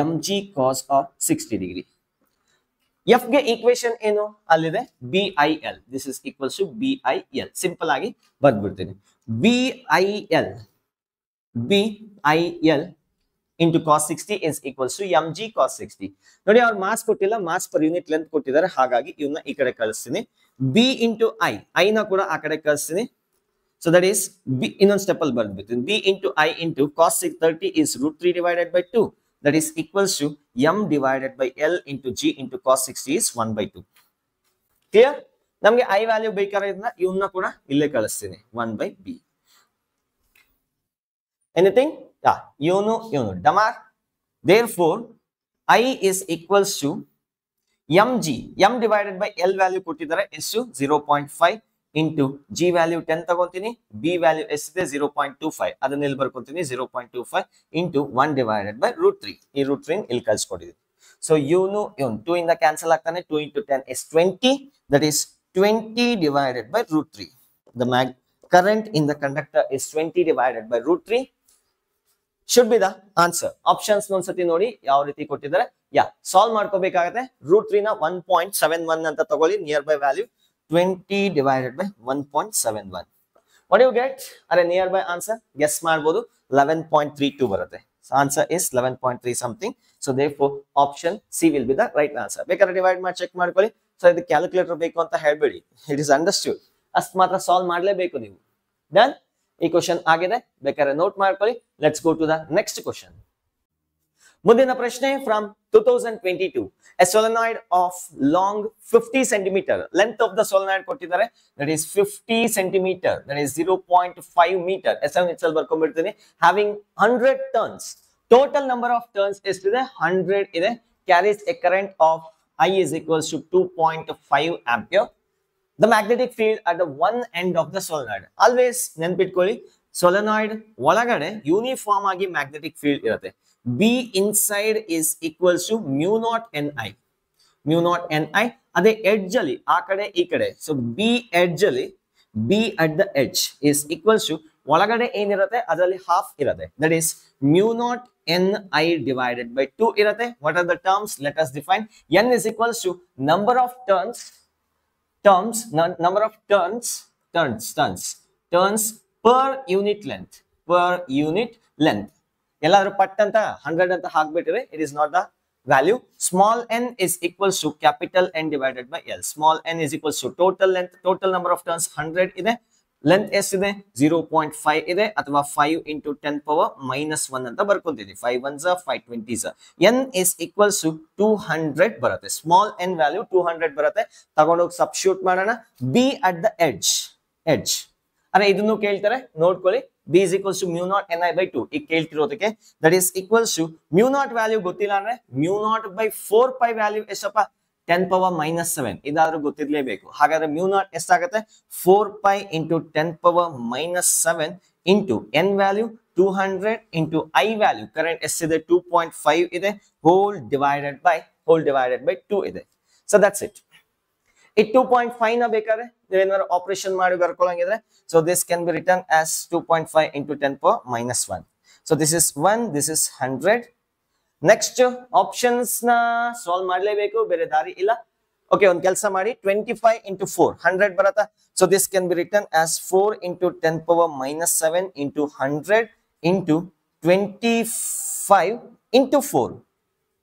mg cos of 60 degree. F ಗೆ equation ಏನು? ಅಲ್ಲಿದೆ BIL. This is equals to BIL. Simple ಆಗಿ ಬರ್ದ್ಬಿಡ್ತೀನಿ. BIL into cos 60 is equals to mg cos 60. ನೋಡಿ, ಅವ್ರು mass ಕೊಟ್ಟಿಲ್ಲ, mass per unit length ಕೊಟ್ಟಿದ್ದಾರೆ, ಹಾಗಾಗಿ ಇವನ್ನ ಈ ಕಡೆ ಕಳಿಸ್ತೀನಿ. B into I ನ ಕೂಡ ಆ ಕಡೆ ಕಳಿಸ್ತೀನಿ. So that is B, ಇನ್ನೊಂದು ಸ್ಟೆಪ್ ಅಲ್ಲಿ ಬರ್ದ್ಬಿಡ್ತೀನಿ. B into I into cos 30 is root 3 divided by 2. That is equals to m divided by L into G into cos 60 is 1 by 2. Clear? ನಮಗೆ I value ಬೇಕಾದ್ರೆ ಇವನ್ನ ಕೂಡ ಇಲ್ಲೇ ಕಳಿಸ್ತೀನಿ, 1 by B. Anything? Yeah, ಇವನು ಡಮಾರ್. Therefore I is equals to mg, m divided by L value ಕೊಟ್ಟಿದ್ದಾರೆ ಎಷ್ಟು? 0.5 into G value 10 ತಗೊಂತೀನಿ, B value ಎಷ್ಟಿದೆ? 0.25. ಅದನ್ನ ಇಲ್ಲಿ ಬರ್ಕೊಂತೀನಿ, 0.25 into 1 divided by root 3. ಈ root 3 ಇಲ್ಲಿ ಕಳ್ಸಿಕೊಟ್ಟಿದ್ದೀನಿ. ಸೊ ಇವನು 2 ಇಂದ ಕ್ಯಾನ್ಸಲ್ ಆಗ್ತಾನೆ, 2 into 10 is 20. That is 20 divided by root 3. The current in the conductor is 20 divided by root 3. Should be the answer. Options ಒಂದ್ಸತಿ ನೋಡಿ ಯಾವ ರೀತಿ ಕೊಟ್ಟಿದ್ದಾರೆ. ಸಾಲ್ವ್ ಮಾಡ್ಕೋಬೇಕಾಗತ್ತೆ. root 3 ನ 1.71 ಅಂತ ತಗೊಳ್ಳಿ, near by value 20 divided by 1.71. What do you get? Are nearby answer? Guess ಮಾಡಬಹುದು, 11.32 ಬರುತ್ತೆ. So answer is 11.3 something. So therefore option C will be the right answer. ಬೇಕಾದ್ರೆ ಡಿವೈಡ್ ಮಾಡಿ ಚೆಕ್ ಮಾಡ್ಕೊಳ್ಳಿ. ಸೊ ಇದು ಕ್ಯಾಲ್ಕುಲೇಟರ್ ಬೇಕು ಅಂತ ಹೇಳ್ಬೇಡಿ, ಇಟ್ ಇಸ್ ಅಂಡರ್ಸ್ಟೂಡ್. ಅಷ್ಟು ಮಾತ್ರ ಸಾಲ್ವ್ ಮಾಡಲೇಬೇಕು ನೀವು. ಡನ್. ಈ ಕ್ವಶನ್ ಆಗಿದೆ, ಬೇಕಾದ್ರೆ ನೋಟ್ ಮಾಡ್ಕೊಳ್ಳಿ. Let's go to the next question. ಮುಂದಿನ ಪ್ರಶ್ನೆ from 2022. A solenoid of long 50 cm. Length of the solenoid ಕೊಟ್ಟಿದ್ದಾರೆ, that is 50 cm, that is 0.5 meter. SN itself ಬರ್ಕೊಂಡ್ಬಿಡ್ತೀನಿ. Having 100 turns. Total number of turns ಎಷ್ಟಿದೆ? 100 ಇದೆ. Carries a current of I is equals to 2.5 ampere. The magnetic field at the one end of the solenoid. Always ನೆನ್ಪಿಟ್ಕೊಳ್ಳಿ, solenoid ಒಳಗಡೆ uniform ಆಗಿ magnetic field ಇರುತ್ತೆ. B inside is equals to mu naught Ni. ಅದೇ edge ಅಲ್ಲಿ ಆ ಕಡೆ ಈ ಕಡೆ. ಸೊ B ಎಡ್ಜ್ ಅಲ್ಲಿ, B at the edge is equals to ಒಳಗಡೆ ಏನಿರುತ್ತೆ ಅದರಲ್ಲಿ ಹಾಫ್ ಇರುತ್ತೆ. That is mu naught Ni divided by 2 ಇರುತ್ತೆ. What are the terms? Let us define. N is equals to number of turns per unit length. ಎಲ್ಲಾದ್ರೂ ಪಟ್ ಅಂತ 100 ಅಂತ ಹಾಕ್ಬಿಟ್ರೆ it is not the value. Small n is equals to capital N divided by L. Small n is equals to total length. Total number of turns 100 ಇದೆ. Length ಎಷ್ಟಿದೆ? 0.5 ಇದೆ, ಅಥವಾ 5 into 10 power minus 1 ಅಂತ ಬರ್ಕೊಂತೀನಿ. 5 1s 5 20s. n is equals to 200 ಬರುತ್ತೆ. Small n value 200 ಬರುತ್ತೆ. ತಗೊಂಡೋಗಿ substitute ಮಾಡೋಣ. B at the edge. ಅರೆ ಇದನ್ನು ಕೇಳ್ತಾರೆ, ನೋಡ್ಕೊಳ್ಳಿ. B is equals to mu naught Ni by 2. ಈಗ ಕೇಳ್ತಿರೋದಕ್ಕೆ that is equals to mu naught value ಗೊತ್ತಿಲ್ಲ ಅಂದ್ರೆ mu naught by 4 pi value ಎಷ್ಟಪ್ಪ? 10 power minus 7 ಇದಾದ್ರೂ ಗೊತ್ತಿರ್ಲೇಬೇಕು. ಹಾಗಾದ್ರೆ mu naught ಎಷ್ಟಾಗುತ್ತೆ 4 pi into 10 power minus 7 into n value 200 into I value current ಎಷ್ಟಿದೆ 2.5 ಇದೆ whole divided by 2 ಇದೆ. So that's it. ಈ 2.5 ನ ಬೇಕಾದ್ರೆ ನೀವೇನಾದ್ರು ಆಪರೇಷನ್ ಮಾಡಿ ಬರ್ಕೊಳ್ಳಂಗಿದ್ರೆ so this can be written as 2.5 into 10 power minus 1. So this is 1, this is 100. Next options na solve ಮಾಡಲೇಬೇಕು, ಬೇರೆ ದಾರಿ ಇಲ್ಲ. Okay, ಒಂದು ಕೆಲಸ ಮಾಡಿ 25 into 4 100 ಬರುತ್ತಾ. So this can be written as 4 into 10 power minus 7 into 100 into 25 into 4.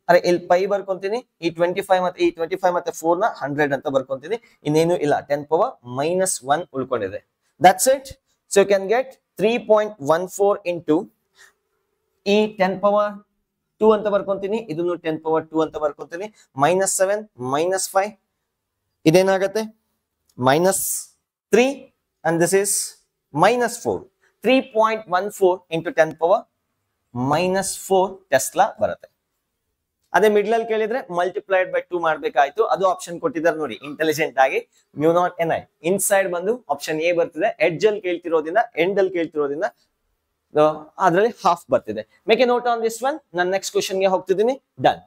ಅರೆ ಇಲ್ಲಿ ಪೈ ಬರ್ಕೊಂತೀನಿ, ಈ 25 ಮತ್ತೆ 4 ನ 100 ಅಂತ ಬರ್ಕೊಂತೀನಿ, ಇನ್ನೇನು ಇಲ್ಲ 10 power minus 1 ಉಳ್ಕೊಂಡಿದೆ. That's it. So you can get 3.14 into ಈ 10 power 2 ಅಂತ ಬರ್ಕೊಂತೀನಿ, ಇದನ್ನು 10 power 2 ಅಂತ ಬರ್ಕೊಂತೀನಿ, minus 7 minus 5 ಇದೇನಾಗುತ್ತೆ minus 3 and this is minus 4. 3.14 into 10 power minus 4 Tesla ಬರುತ್ತೆ. ಅದೇ ಮಿಡ್ಲ್ ಅಲ್ಲಿ ಕೇಳಿದ್ರೆ ಮಲ್ಟಿಪ್ಲೈಡ್ ಬೈ 2 ಮಾಡ್ಬೇಕಾಯ್ತು. ಅದು ಆಪ್ಷನ್ ಕೊಟ್ಟಿದ್ದಾರೆ ನೋಡಿ ಇಂಟೆಲಿಜೆಂಟ್ ಆಗಿ mu naught ni ಇನ್ಸೈಡ್ ಬಂದು ಆಪ್ಷನ್ ಎ ಬರ್ತಿದೆ, ಎಡ್ಜ್ ಅಲ್ಲಿ ಕೇಳ್ತಿರೋದ್ರಿಂದ ಎಂಡ್ ಅಲ್ಲಿ ಕೇಳ್ತಿರೋದ್ರಿಂದ ಅದರಲ್ಲಿ ಹಾಫ್ ಬರ್ತಿದೆ. Make a note on this one. ನಾನು ನೆಕ್ಸ್ಟ್ ಕ್ವಶನ್ ಗೆ ಹೋಗ್ತಿದ್ದೀನಿ. ಡನ್.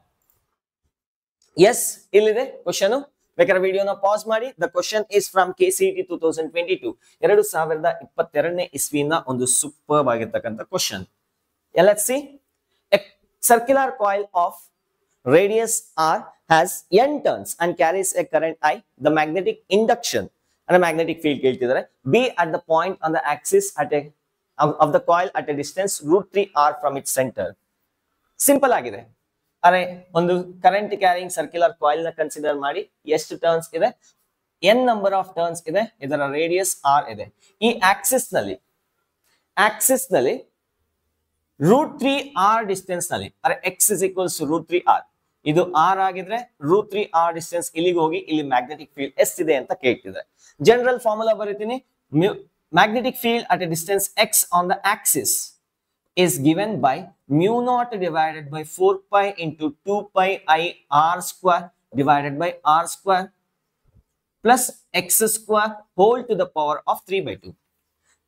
ಎಸ್, ಇಲ್ಲಿದೆ ಕ್ವಶನ್. ಬೇಕಾದ್ರೆ ವಿಡಿಯೋನ ಪಾಸ್ ಮಾಡಿ. The question is from KCET 2022 2022ನೇ ಇಸ್ವಿನ ಒಂದು ಸೂಪರ್ ಆಗಿರ್ತಕ್ಕಂಥ question. Let's see. A circular coil of radius r has n turns and carries a current I. The magnetic induction and a magnetic field ಕೇಳ್ತಿದ್ದಾರೆ. B at the point on the axis at a of the coil at a distance √3r from its center. Simple ಆಗಿದೆ. ಅರೆ ಒಂದು current carrying circular coil ನ consider ಮಾಡಿ. ಎಷ್ಟು turns ಇದೆ? n number of turns ಇದೆ. ಇದರ ರೇಡಿಯಸ್ r ಇದೆ. ಈ ಆಕ್ಸಿಸ್ ನಲ್ಲಿ √3r ಡಿಸ್ಟೆನ್ಸ್ ನಲ್ಲಿ ಅರೆ x is equals to √3r, ಇದು r ಆಗಿದ್ರೆ √3r ಡಿಸ್ಟೆನ್ಸ್ ಇಲ್ಲಿಗೆ ಹೋಗಿ ಇಲ್ಲಿ ಮ್ಯಾಗ್ನೆಟಿಕ್ ಫೀಲ್ಡ್ ಎಷ್ಟಿದೆ ಅಂತ ಕೇಳ್ತಿದೆ. ಜನರಲ್ ಫಾರ್ಮುಲಾ ಬರೀತೀನಿ. magnetic field at a distance x on the axis is given by mu naught divided by 4 pi into 2 pi I r square divided by r square plus x square whole to the power of 3 by 2.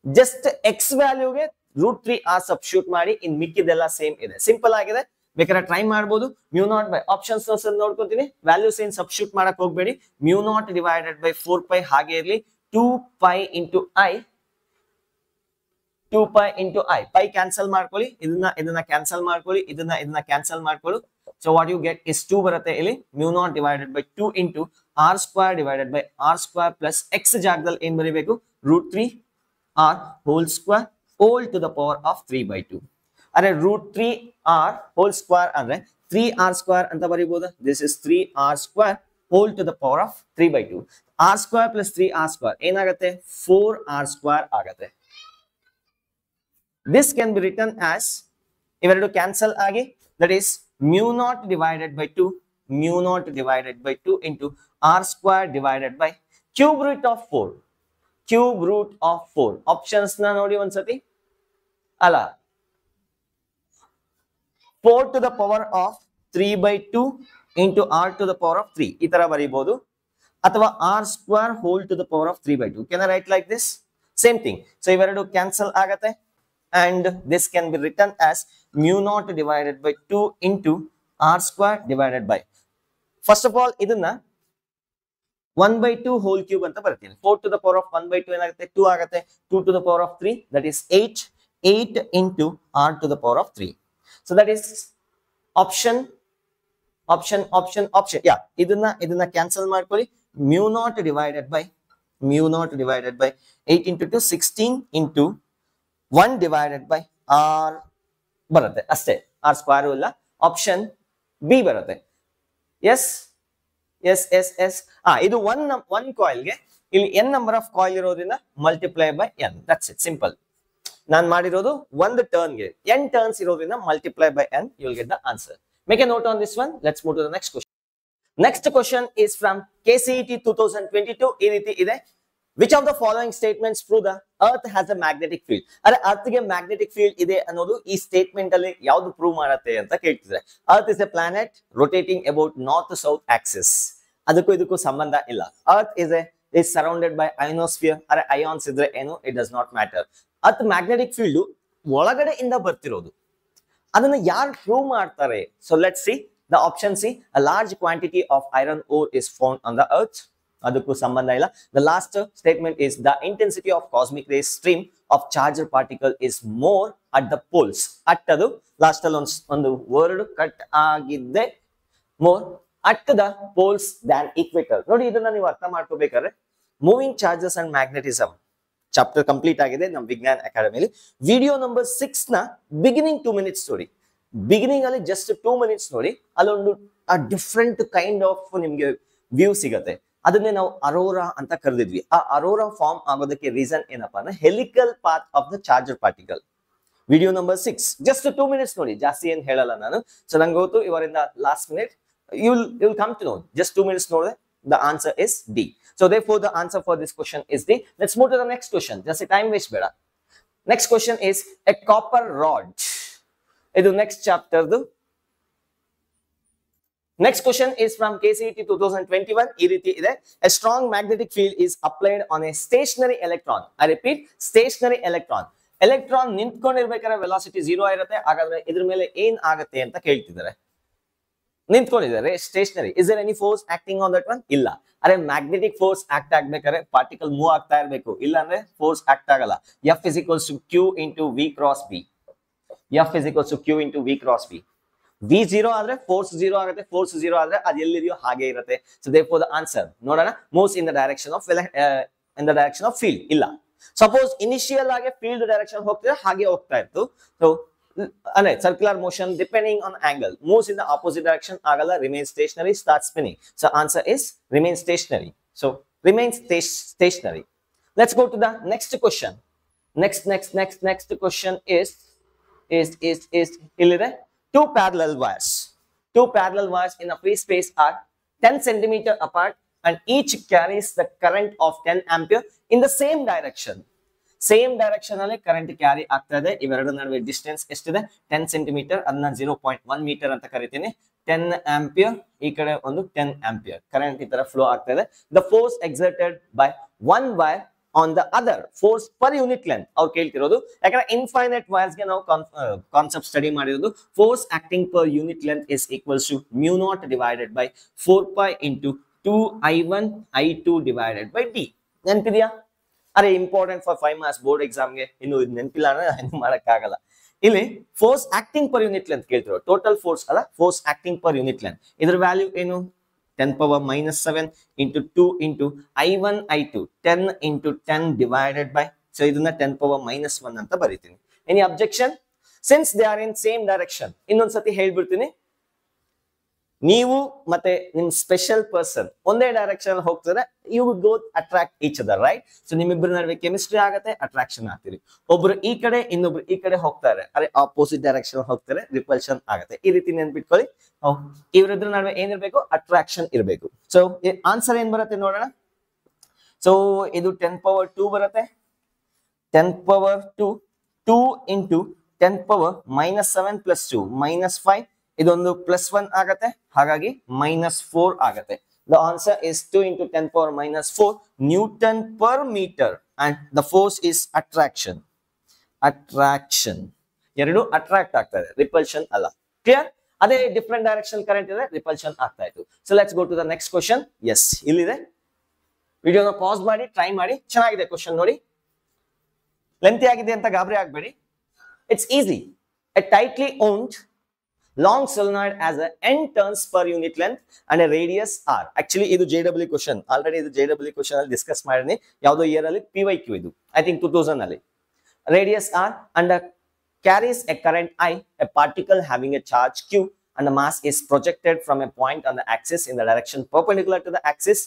Just x value ಗೆ √3r substitute ಮಾಡಿ, ಇನ್ ಮಿಕ್ಕಿದೆಲ್ಲ same ಇದೆ. Simple ಆಗಿದೆ, ಬೇಕಾದ್ರೆ try ಮಾಡಬಹುದು. mu naught by options ನೋಡ್ಕೊಂತೀನಿ, values ಏನ್ substitute ಮಾಡಕ್ ಹೋಗ್ಬೇಡಿ. mu naught divided by 4 pi ಹಾಗೆ ಇರಲಿ. 2 pi into I, 2 pi into I, pi cancel ಮಾಡ್ಕೊಳ್ಳಿ, ಇದನ್ನ ಕ್ಯಾನ್ಸಲ್ ಮಾಡ್ಕೊಳ್ಳಿ, ಇದನ್ನ ಕ್ಯಾನ್ಸಲ್ ಮಾಡ್ಕೊಳ್ಳಿ. So what you get is 2 ಬರುತ್ತೆ ಇಲ್ಲಿ. mu naught divided by 2 into r square divided by r square plus x ಜಾಗದಲ್ಲಿ ಏನ್ ಬರೀಬೇಕು? √3r whole square whole to the power of 3 by 2. ಅರೆ √3r whole square ಅಂದ್ರೆ 3r square ಅಂತ ಬರೀಬಹುದು. This is 3r square whole to the power of 3 by 2. r square plus 3r square ಏನಾಗುತ್ತೆ? 4r square ಆಗುತ್ತೆ. This can be written as, ಇವೆರಡು cancel ಆಗಿ, that is mu naught divided by 2 into r square divided by cube root of 4. Options ನ ನೋಡಿ ಒಂದ್ಸತಿ. ಅಲ್ಲ, 4 to the power of 3 by 2 into r to the power of 3 ಈ ತರ ಬರೀಬಹುದು, ಅಥವಾ r square whole to the power of 3 by 2. Can I write like this? Same thing. So ಇವೆರಡು cancel ಆಗತ್ತೆ and this can be written as mu naught divided by 2 into r square divided by, first of all ಇದನ್ನ 1 by 2 whole cube ಅಂತ ಬರ್ತೀನಿ. 4 to the power of 1 by 2 ಏನಾಗುತ್ತೆ? 2 ಆಗುತ್ತೆ. 2 to the power of 3, that is 8 into r to the power of 3. So that is option. Yeah, ಇದನ್ನ cancel ಮಾಡ್ಕೊಳ್ಳಿ. mu naught divided by 8 into 2 16 into 1 divided by r ಬರುತ್ತೆ ಅಷ್ಟೇ. r square ಇಲ್ಲ. Option B ಬರುತ್ತೆ. Yes. ಇದು one coil ಗೆ ಇಲ್ಲಿ n number of coil ಇರೋದ್ರಿಂದ multiply by n. That's it, simple. ನಾನು ಮಾಡಿರೋದು ಒಂದು ಟರ್ನ್ ಗೆ n ಟರ್ನ್ಸ್ ಇರೋದ್ರಿಂದ multiply by n, you will get the answer. Make a note on this one. Let's move to the next question. Next question is from KCET 2022. ಈ ರೀತಿ ಇದೆ. Which of the following statements prove the earth has a magnetic field? ಅರೆ earth ಗೆ magnetic field ಇದೆ ಅನ್ನೋದು ಈ statement ಅಲ್ಲಿ ಯಾವ್ದು ಪ್ರೂವ್ ಮಾಡುತ್ತೆ ಅಂತ ಕೇಳ್ತಿದ್ರೆ. Earth is a planet rotating about north to south axis. ಅದಕ್ಕೂ ಇದಕ್ಕೂ ಸಂಬಂಧ ಇಲ್ಲ. Earth is surrounded by ionosphere. ಅರೆ ions ಇದ್ರೆ ಏನು, it does not matter. Earth magnetic field ಒಳಗಡೆಯಿಂದ ಬರ್ತಿರೋದು. ಅದನ್ನ ಯಾರು ಪ್ರೂವ್ ಮಾಡ್ತಾರೆ? So let's see the option C, a large quantity of iron ore is found on the earth. ಅದಕ್ಕೂ ಸಂಬಂಧ ಇಲ್ಲ. The last statement is the intensity of cosmic ray stream of charged particle is more at the poles. at ಅದು last ಅಲ್ಲಿ ಒಂದು word cut ಆಗಿದ್ದೆ, more at the poles than equator. ನೋಡಿ, ಇದನ್ನ ನೀವು ಅರ್ಥ ಮಾಡ್ಕೋಬೇಕಾದ್ರೆ moving charges and magnetism chapter complete ಆಗಿದೆ ನಮ್ಮ ವಿಜ್ಞಾನ್ ಅಕಾಡೆಮಿಲಿ. ವಿಡಿಯೋ ನಂಬರ್ 6 ನ ಬಿಗಿನಿಂಗ್ 2 minutes ನೋಡಿ. ಬಿಗಿನಿಂಗ್ ಅಲ್ಲಿ ಜಸ್ಟ್ 2 minutes ನೋಡಿ, ಅಲ್ಲೊಂದು ಡಿಫ್ರೆಂಟ್ ಕೈಂಡ್ ಆಫ್ ನಿಮ್ಗೆ ವ್ಯೂ ಸಿಗತ್ತೆ. ಅದನ್ನೇ ನಾವು ಅರೋರಾ ಅಂತ ಕರೆದಿದ್ವಿ. ಆ ಅರೋರಾ ಫಾರ್ಮ್ ಆಗೋದಕ್ಕೆ ರೀಸನ್ ಏನಪ್ಪಾ ಅಂದ್ರೆ helical path of the charger particle. Video number 6 just 2 minutes ನೋಡಿ, ಜಾಸ್ತಿ ಏನ್ ಹೇಳಲ್ಲ ನಾನು. ಸೊ ನಂಗೆ ಗೊತ್ತು ಇವರಿಂದ last minute you'll come to know. Just 2 minutes ನೋಡಿದ್ರೆ the answer is D. So therefore the answer for this question is D. Let's move to the next question. Just time waste ಬೇಡ. Next question is a copper rod. ಇದು next chapter ದು. Next question is from KCET 2021. ಈ ರೀತಿ ಇದೆ. A strong magnetic field is applied on a stationary electron. I repeat, stationary electron. Electron ನಿಂತ್ಕೊಂಡಿರ್ಬೇಕಾದ್ರೆ velocity 0 ಇರುತ್ತೆ. ಹಾಗಾದ್ರೆ ಇದ್ರ ಮೇಲೆ ಏನ್ ಆಗತ್ತೆ ಅಂತ ಕೇಳ್ತಿದ್ದಾರೆ. ನಿಂತ್ಕೊಂಡಿದ್ದಾರೆ, stationary. Is there any force acting on that one? ಇಲ್ಲ. ಅರೆ ಮ್ಯಾಗ್ನೆಟಿಕ್ ಫೋರ್ಸ್ ಆಕ್ಟ್ ಆಗ್ಬೇಕಾದ್ರೆ ಪಾರ್ಟಿಕಲ್ ಮೂವ್ ಆಗ್ತಾ ಇರಬೇಕು, ಇಲ್ಲ ಅಂದ್ರೆ ಫೋರ್ಸ್ ಆಕ್ಟ್ ಆಗಲ್ಲ. F is equals to Q into V cross B. F is equals to Q into V cross B. V 0 ಆದ್ರೆ force 0 ಆಗುತ್ತೆ, ಫೋರ್ಸ್ 0 ಆದ್ರೆ ಅದು ಎಲ್ಲಿದೆಯೋ ಹಾಗೆ ಇರುತ್ತೆ. ಸೊ therefore the answer ನೋಡೋಣ, moves in the direction of field. ಇಲ್ಲ. Suppose initial ಆಗಿ ಫೀಲ್ಡ್ ಡೈರೆಕ್ಷನ್ ಹೋಗ್ತಿದ್ರೆ ಹಾಗೆ ಹೋಗ್ತಾ ಇತ್ತು. ಸೊ ಅಂದ್ರೆ circular motion depending on angle moves in the opposite direction, agala remains stationary, starts spinning. So answer is remains stationary. So remains stationary. Let's go to the next question. Next question is illide two parallel wires in a free space are 10 centimeter apart and each carries the current of 10 ampere in the same direction. Same direction ಅಲ್ಲಿ current carry ಆಗ್ತಾ ಇದೆ. ಇವೆರಡು ನಡುವೆ distance ಎಷ್ಟಿದೆ? 10 centimetre. ಅದನ್ನ 0.1 metre ಅಂತ ಕರಿತೀನಿ. 10 ampere, ಈ ಕಡೆ ಒಂದು 10 ಆಂಪಿಯರ್ ಕರೆಂಟ್ ಈ ತರ ಫ್ಲೋ ಆಗ್ತಾ ಇದೆ. The force exerted by one wire on the other, force per unit length ಅವ್ರು ಕೇಳ್ತಿರೋದು. ಯಾಕಂದ್ರೆ ಇನ್ಫೈನೈಟ್ ವೈರ್ಸ್ ಗೆ ನಾವು ಕಾನ್ಸೆಪ್ಟ್ ಸ್ಟಡಿ ಮಾಡಿರೋದು. Force acting per unit length is equals to μ0 divided by 4π into 2I1 I2 divided by D. ನೆನಪಿದ್ಯಾ? ಅರೆ important for 5 marks board ಎಕ್ಸಾಮ್ಗೆ. ಇನ್ನು ನೆನಪಿಲ್ಲ ಅಂದ್ರೆ ಏನು ಮಾಡಕ್ಕಾಗಲ್ಲ. ಇಲ್ಲಿ force acting per unit length ಕೇಳ್ತಿರೋ, ಟೋಟಲ್ ಫೋರ್ಸ್ ಅಲ್ಲ, force acting per unit length. ಇದ್ರ ವ್ಯಾಲ್ಯೂ ಏನು? 10⁻⁻7 into 2 into I1 I2 10 into 10 divided by, so ಇದನ್ನ 10⁻⁻1 ಅಂತ ಬರೀತೀನಿ. Any objection? Since they are in same direction, ಇನ್ನೊಂದ್ಸತಿ ಹೇಳ್ಬಿಡ್ತೀನಿ. ನೀವು ಮತ್ತೆ ನಿಮ್ ಸ್ಪೆಷಲ್ ಪರ್ಸನ್ ಒಂದೇ ಡೈರೆಕ್ಷನ್ ಹೋಗ್ತಾರೆ, you would go attract each other, right? So ನಿಮ್ಮಿಬ್ಬರ ನಡುವೆ ಕೆಮಿಸ್ಟ್ರಿ ಆಗತ್ತೆ, ಅಟ್ರಾಕ್ಷನ್ ಆಗ್ತೀರಿ. ಒಬ್ರು ಈ ಕಡೆ, ಇನ್ನೊಬ್ರು ಈ ಕಡೆ ಹೋಗ್ತಾರೆ, ಅರೆ ಆಪೋಸಿಟ್ ಡೈರೆಕ್ಷನ್ ಹೋಗ್ತಾರೆ, ರಿಪಲ್ಷನ್ ಆಗತ್ತೆ. ಈ ರೀತಿ ನೆನ್ಪಿಟ್ಕೊಳ್ಳಿ. ಇವರಿದ್ರ ನಡುವೆ ಏನಿರ್ಬೇಕು? ಅಟ್ರಾಕ್ಷನ್ ಇರಬೇಕು. ಸೊ ಆನ್ಸರ್ ಏನ್ ಬರುತ್ತೆ ನೋಡೋಣ. ಸೊ ಇದು 10⁻2 ಬರುತ್ತೆ. 10⁻2 2 ಇಂಟು 10⁻⁻7 ಪ್ಲಸ್ 2 -5, ಇದೊಂದು +1 ಆಗತ್ತೆ, ಹಾಗಾಗಿ -4 ಆಗತ್ತೆ. The answer is 2 into 10⁻⁻4 Newton per meter and the force is attraction. ಎರಡು ಅಟ್ರಾಕ್ಟ್ ಆಗ್ತಾ ಇದೆ, ರಿಪಲ್ಷನ್ ಅಲ್ಲ. ಕ್ಲಿಯರ್? ಅದೇ ಡಿಫ್ರೆಂಟ್ ಡೈರೆಕ್ಷನ್ ಕರೆಂಟ್ ಇದೆ, ರಿಪಲ್ಷನ್ ಆಗ್ತಾ ಇತ್ತು. So let's go to the next question. Yes, ಇಲ್ಲಿದೆ. ವಿಡಿಯೋನ ಪಾಸ್ ಮಾಡಿ ಟ್ರೈ ಮಾಡಿ. ಚೆನ್ನಾಗಿದೆ ಕ್ವಶನ್ ನೋಡಿ. ಲೆಂತಿ ಆಗಿದೆ ಅಂತ ಗಾಬರಿ ಆಗ್ಬೇಡಿ. It's easy. A tightly wound long solenoid has a n turns per unit length and a radius r. Actually ಇದು JW question, ಆಲ್ರೆಡಿ ಇದು JW question ಅಲ್ಲಿ ಡಿಸ್ಕಸ್ ಮಾಡಿದೀನಿ. ಯಾವುದೋ ಇಯರ್ ಅಲ್ಲಿ PYQ ಇದು, ಐ ಥಿಂಕ್ 2000 ಅಲ್ಲಿ. Radius r and carries a current I, a particle having a charge q and the mass is projected from a point on the axis in the direction perpendicular to the axis.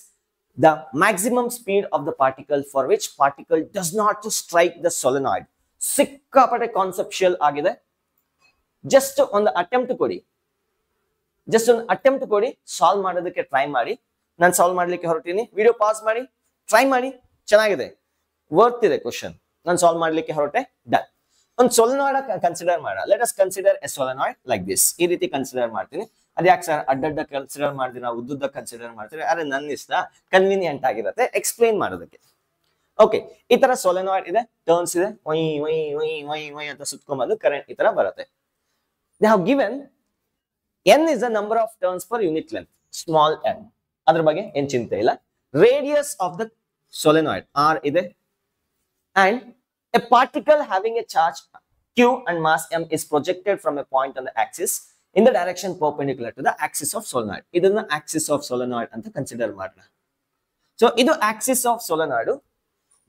The maximum speed of the particle for which particle does not strike the solenoid. ಸಿಕ್ಕಾಪಟ್ಟೆ conceptual ಆಗಿದೆ. Just ಒಂದು attempt ಕೊಡಿ, solve ಮಾಡೋದಕ್ಕೆ try ಮಾಡಿ. ನಾನು solve ಮಾಡ್ಲಿಕ್ಕೆ ಹೊರಟೀನಿ. Video pause ಮಾಡಿ try ಮಾಡಿ, ಚೆನ್ನಾಗಿದೆ, ವರ್ತ್ ಇದೆ ಕ್ವಶನ್. ನಾನು ಸಾಲ್ವ್ ಮಾಡ್ಲಿಕ್ಕೆ ಹೊರಟೆ, ಡನ್. ಒಂದು ಸೊಲೆನಾಯ್ಡ್ ಕನ್ಸಿಡರ್ ಮಾಡ. Let us consider A solenoid like this. ಈ ರೀತಿ ಕನ್ಸಿಡರ್ ಮಾಡ್ತೀನಿ. ಅದ್ಯಾಕೆ ಸರ್ ಅಡ್ಡಡ್ಡ ಕನ್ಸಿಡರ್ ಮಾಡ್ತೀರಾ, ಉದ್ದುದ್ದ ಕನ್ಸಿಡರ್ ಮಾಡ್ತೀರಾ? ಅರೆ ನನ್ನ ಇಷ್ಟ, ಕನ್ವೀನಿಯಂಟ್ ಆಗಿರುತ್ತೆ ಎಕ್ಸ್ಪ್ಲೈನ್ ಮಾಡೋದಕ್ಕೆ. ಓಕೆ, ಈ ತರ ಸೊಲೆನಾಯ್ಡ್ ಇದೆ, ಟರ್ನ್ಸ್ ಇದೆ, ಒಯ್ ಒಯ್ ಒಯ್ ಒಯ್ ಒಯ್ ಅಂತ ಸುತ್ಕೊಂಡ್ಬಂದು ಕರೆಂಟ್ ಈ ತರ ಬರುತ್ತೆ. They have given n is the number of turns per unit length, small n. ಅದ್ರ ಬಗ್ಗೆ ಏನ್ ಚಿಂತೆ ಇಲ್ಲ. Radius of the solenoid r ಇದೆ, and a particle having a charge q and mass m is projected from a point on the axis in the direction perpendicular to the axis of solenoid. ಇದನ್ನ axis of solenoid ಅಂತ consider ಮಾಡೋಣ. So ಇದು axis of solenoid.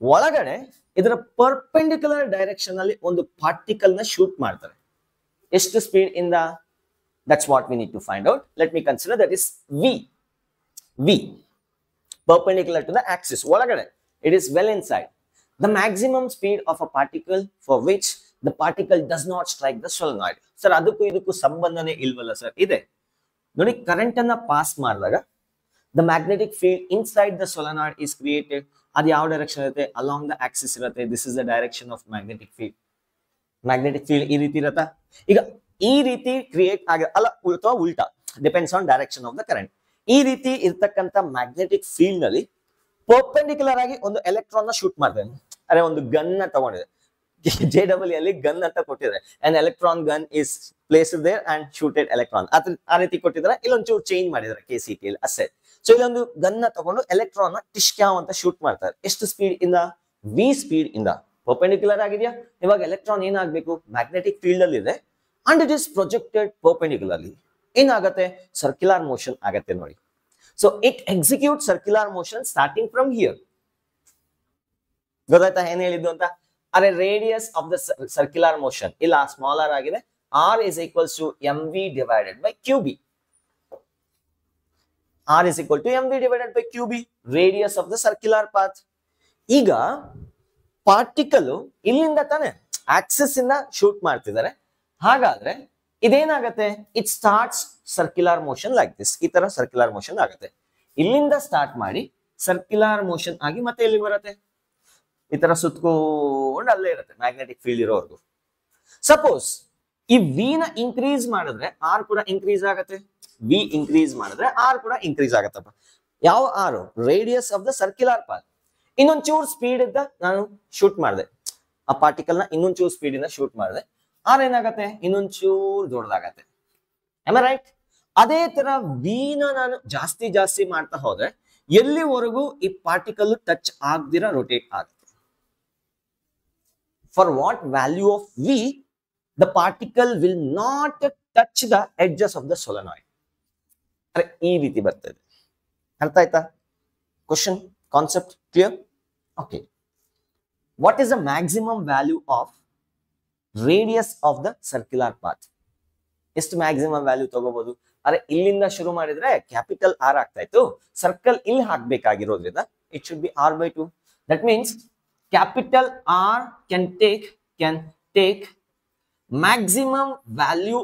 ಒಳಗಡೆ ಇದರ perpendicular direction ಅಲ್ಲಿ ಒಂದು particle ನ shoot ಮಾಡ್ತಾರೆ. ಎಷ್ಟು ಸ್ಪೀಡ್ ಇಂದ? That's what we need to find out. Let me consider that is v perpendicular to the axis. ಒಳಗಡೆ it is well inside. The maximum speed of a particle for which the particle does not strike the solenoid. Sir ಅದಕ್ಕೂ ಇದಕ್ಕೂ ಸಂಬಂಧನೇ ಇಲ್ವಲ್ಲ sir? ಇದೆ ನೋಡಿ. Current ಅನ್ನ pass ಮಾಡಿದಾಗ the magnetic field inside the solenoid is created. ಅದು ಯಾವ ಡೈರೆಕ್ಷನ್ ಇರುತ್ತೆ? along the axis ಇರುತ್ತೆ. This is the direction of magnetic field. Magnetic field ಈ ರೀತಿ ಇರತ್ತಾ? ಈಗ ಈ ರೀತಿ ಕ್ರಿಯೇಟ್ ಅಲ್ಲ ಉಲ್ಟಾ, depends on direction of the current. ಈ ರೀತಿ ಇರ್ತಕ್ಕಂಥ ಮ್ಯಾಗ್ನೆಟಿಕ್ ಫೀಲ್ಡ್ ನಲ್ಲಿ ಪರ್ಪೆಂಡಿಕ್ಯುಲರ್ ಆಗಿ ಒಂದು ಎಲೆಕ್ಟ್ರಾನ್ ನ ಶೂಟ್ ಮಾಡ್ತೇನೆ. ಅರೆ ಒಂದು ಗನ್ ನ ತಗೊಂಡಿದೆ, JEE ಅಲ್ಲಿ ಗನ್ ಅಂತ ಕೊಟ್ಟಿದ್ದಾರೆ. an electron gun is placed there and shooted electron. ಆ ರೀತಿ ಕೊಟ್ಟಿದ್ದಾರೆ. ಇಲ್ಲೊಂಚೂರು ಚೇಂಜ್ ಮಾಡಿದ್ದಾರೆ KCT ಅಲ್ಲಿ ಅಷ್ಟೇ. ಸೊ ಇಲ್ಲೊಂದು ಗನ್ ನ ತಗೊಂಡು ಎಲೆಕ್ಟ್ರಾನ್ ನ ಟಿಶ್ಕ್ಯಾವ್ ಅಂತ ಶೂಟ್ ಮಾಡ್ತಾರೆ. ಎಷ್ಟು ಸ್ಪೀಡ್ ಇಂದ? v ಸ್ಪೀಡ್ ಇಂದ. ಪರ್ಪೆಂಡಿಕ್ಯುಲರ್ ಆಗಿದೆಯಾ? ಇವಾಗ ಎಲೆಕ್ಟ್ರಾನ್ ಏನಾಗಬೇಕು? ಮ್ಯಾಗ್ನೆಟಿಕ್ ಫೀಲ್ಡ್ ಅಲ್ಲಿ ಇದೆ and it is projected perpendicularly. ಏನಾಗತ್ತೆ? ಸರ್ಕ್ಯುಲರ್ ಮೋಷನ್ ಆಗತ್ತೆ ನೋಡಿ. So it execute circular motion starting from here. ಗೊತ್ತಾಯ್ತಾ ಏನ್ ಹೇಳಿದ್ದು ಅಂತ? ಅರೆ radius of the circular motion ಇಲ್ಲ ಸ್ಮಾಲರ್ ಆಗಿದೆ. r is equals to mv divided by qb. r is equal to mv divided by qb, radius of the circular path. ಈಗ particle ಇಲ್ಲಿಂದ ತಾನೆ ಆಕ್ಸಿಸ್ ಇಂದ ಶೂಟ್ ಮಾಡ್ತಿದ್ದಾರೆ. ಹಾಗಾದ್ರೆ ಇದೇನಾಗತ್ತೆ? It starts circular motion like this. ಈ ತರ ಸರ್ಕ್ಯುಲರ್ ಮೋಷನ್ ಆಗುತ್ತೆ. ಇಲ್ಲಿಂದ ಸ್ಟಾರ್ಟ್ ಮಾಡಿ ಸರ್ಕ್ಯುಲರ್ ಮೋಷನ್ ಆಗಿ ಮತ್ತೆ ಎಲ್ಲಿ ಬರುತ್ತೆ? ಈ ತರ ಸುತ್ಕೊಂಡು ಅಲ್ಲೇ ಇರುತ್ತೆ ಮ್ಯಾಗ್ನೆಟಿಕ್ ಫೀಲ್ಡ್ ಇರೋವರೆಗೂ. ಸಪೋಸ್ ಈ ವಿ ನ ಇನ್ಕ್ರೀಸ್ ಮಾಡಿದ್ರೆ ಆರ್ ಕೂಡ ಇನ್ಕ್ರೀಸ್ ಆಗತ್ತೆ. ವಿ ಇನ್ಕ್ರೀಸ್ ಮಾಡಿದ್ರೆ ಆರ್ ಕೂಡ ಇನ್ಕ್ರೀಸ್ ಆಗತ್ತಪ್ಪ. ಯಾವ R? Radius of the circular path. ಇನ್ನೊಂಚೂರು ಸ್ಪೀಡ್ ಇದ್ದ ನಾನು ಶೂಟ್ ಮಾಡಿದೆ, ಆ ಪಾರ್ಟಿಕಲ್ ನ ಇನ್ನೊಂಚೂರು ಸ್ಪೀಡ್ ಇಂದ ಶೂಟ್ ಮಾಡಿದೆ. ಆರ್ ಏನಾಗತ್ತೆ? ಇನ್ನೊಂಚೂರು ದೊಡ್ಡದಾಗತ್ತೆ. Am I right? ಅದೇ ತರ ವಿ ನ ನಾನು ಜಾಸ್ತಿ ಮಾಡ್ತಾ ಹೋದ್ರೆ ಎಲ್ಲಿವರೆಗೂ ಈ ಪಾರ್ಟಿಕಲ್ ಟಚ್ ಆಗದಿರ ರೊಟೇಟ್ ಆಗುತ್ತೆ. For what value of we the particle will not touch the edges of the solenoid. ಅರೆ ಈ ರೀತಿ ಬರ್ತದೆ. ಅರ್ಥ ಆಯ್ತಾ? Question concept clear? Okay. What is the maximum value of radius of the circular path? ಎಷ್ಟು maximum value ತಗೋಬಹುದು? ಅರೆ ಇಲ್ಲಿಂದ ಶುರು ಮಾಡಿದ್ರೆ ಕ್ಯಾಪಿಟಲ್ ಆರ್ ಆಗ್ತಾ ಇತ್ತು, ಸರ್ಕಲ್ ಇಲ್ಲಿ ಹಾಕ್ಬೇಕಾಗಿರೋದ್ರಿಂದ it should be r/2. That means capital R can take maximum value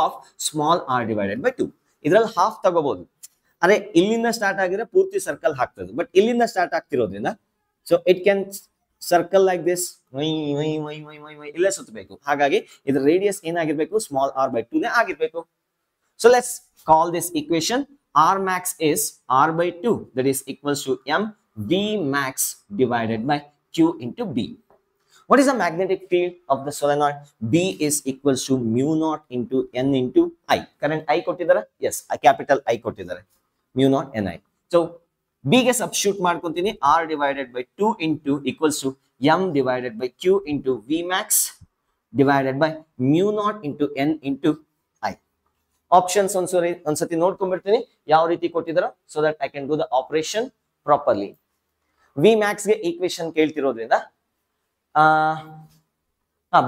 of small R divided by 2. ಇದ್ರಲ್ಲಿ ಹಾಫ್ ತಗೋಬಹುದು. ಅರೆ ಇಲ್ಲಿಂದ ಸ್ಟಾರ್ಟ್ ಆಗಿದ್ರೆ ಪೂರ್ತಿ ಸರ್ಕಲ್ ಹಾಕ್ತದೆ, ಬಟ್ ಇಲ್ಲಿಂದ ಸ್ಟಾರ್ಟ್ ಆಗ್ತಿರೋದ್ರಿಂದ so it can circle like this. ಇಲ್ಲೇ ಸುತ್ತಬೇಕು. ಹಾಗಾಗಿ ಇದ್ರ ರೇಡಿಯಸ್ ಏನಾಗಿರ್ಬೇಕು? ಸ್ಮಾಲ್ r/2 ನೇ ಆಗಿರ್ಬೇಕು. So let's call this equation r max is r/2, that is equals to m v max divided by q into b. What is the magnetic field of the solenoid? B is equals to mu naught into n into I. Current I ಕೊಟ್ಟಿದ್ದಾರೆ? Yes, capital I ಕೊಟ್ಟಿದ್ದಾರೆ. Mu naught ni. So B ಗೆ substitute ಮಾಡ್ಕೊಂತೀನಿ. R divided by 2 into equals to m divided by q into v max divided by mu naught into n into I. Options ಒಂದ್ಸತಿ ನೋಡ್ಕೊಂಡ್ಬಿಡ್ತೀನಿ ಯಾವ ರೀತಿ ಕೊಟ್ಟಿದಾರೋ, so that I can do the operation properly. V max ಗೆ equation ಕೇಳ್ತಿರೋದ್ರಿಂದ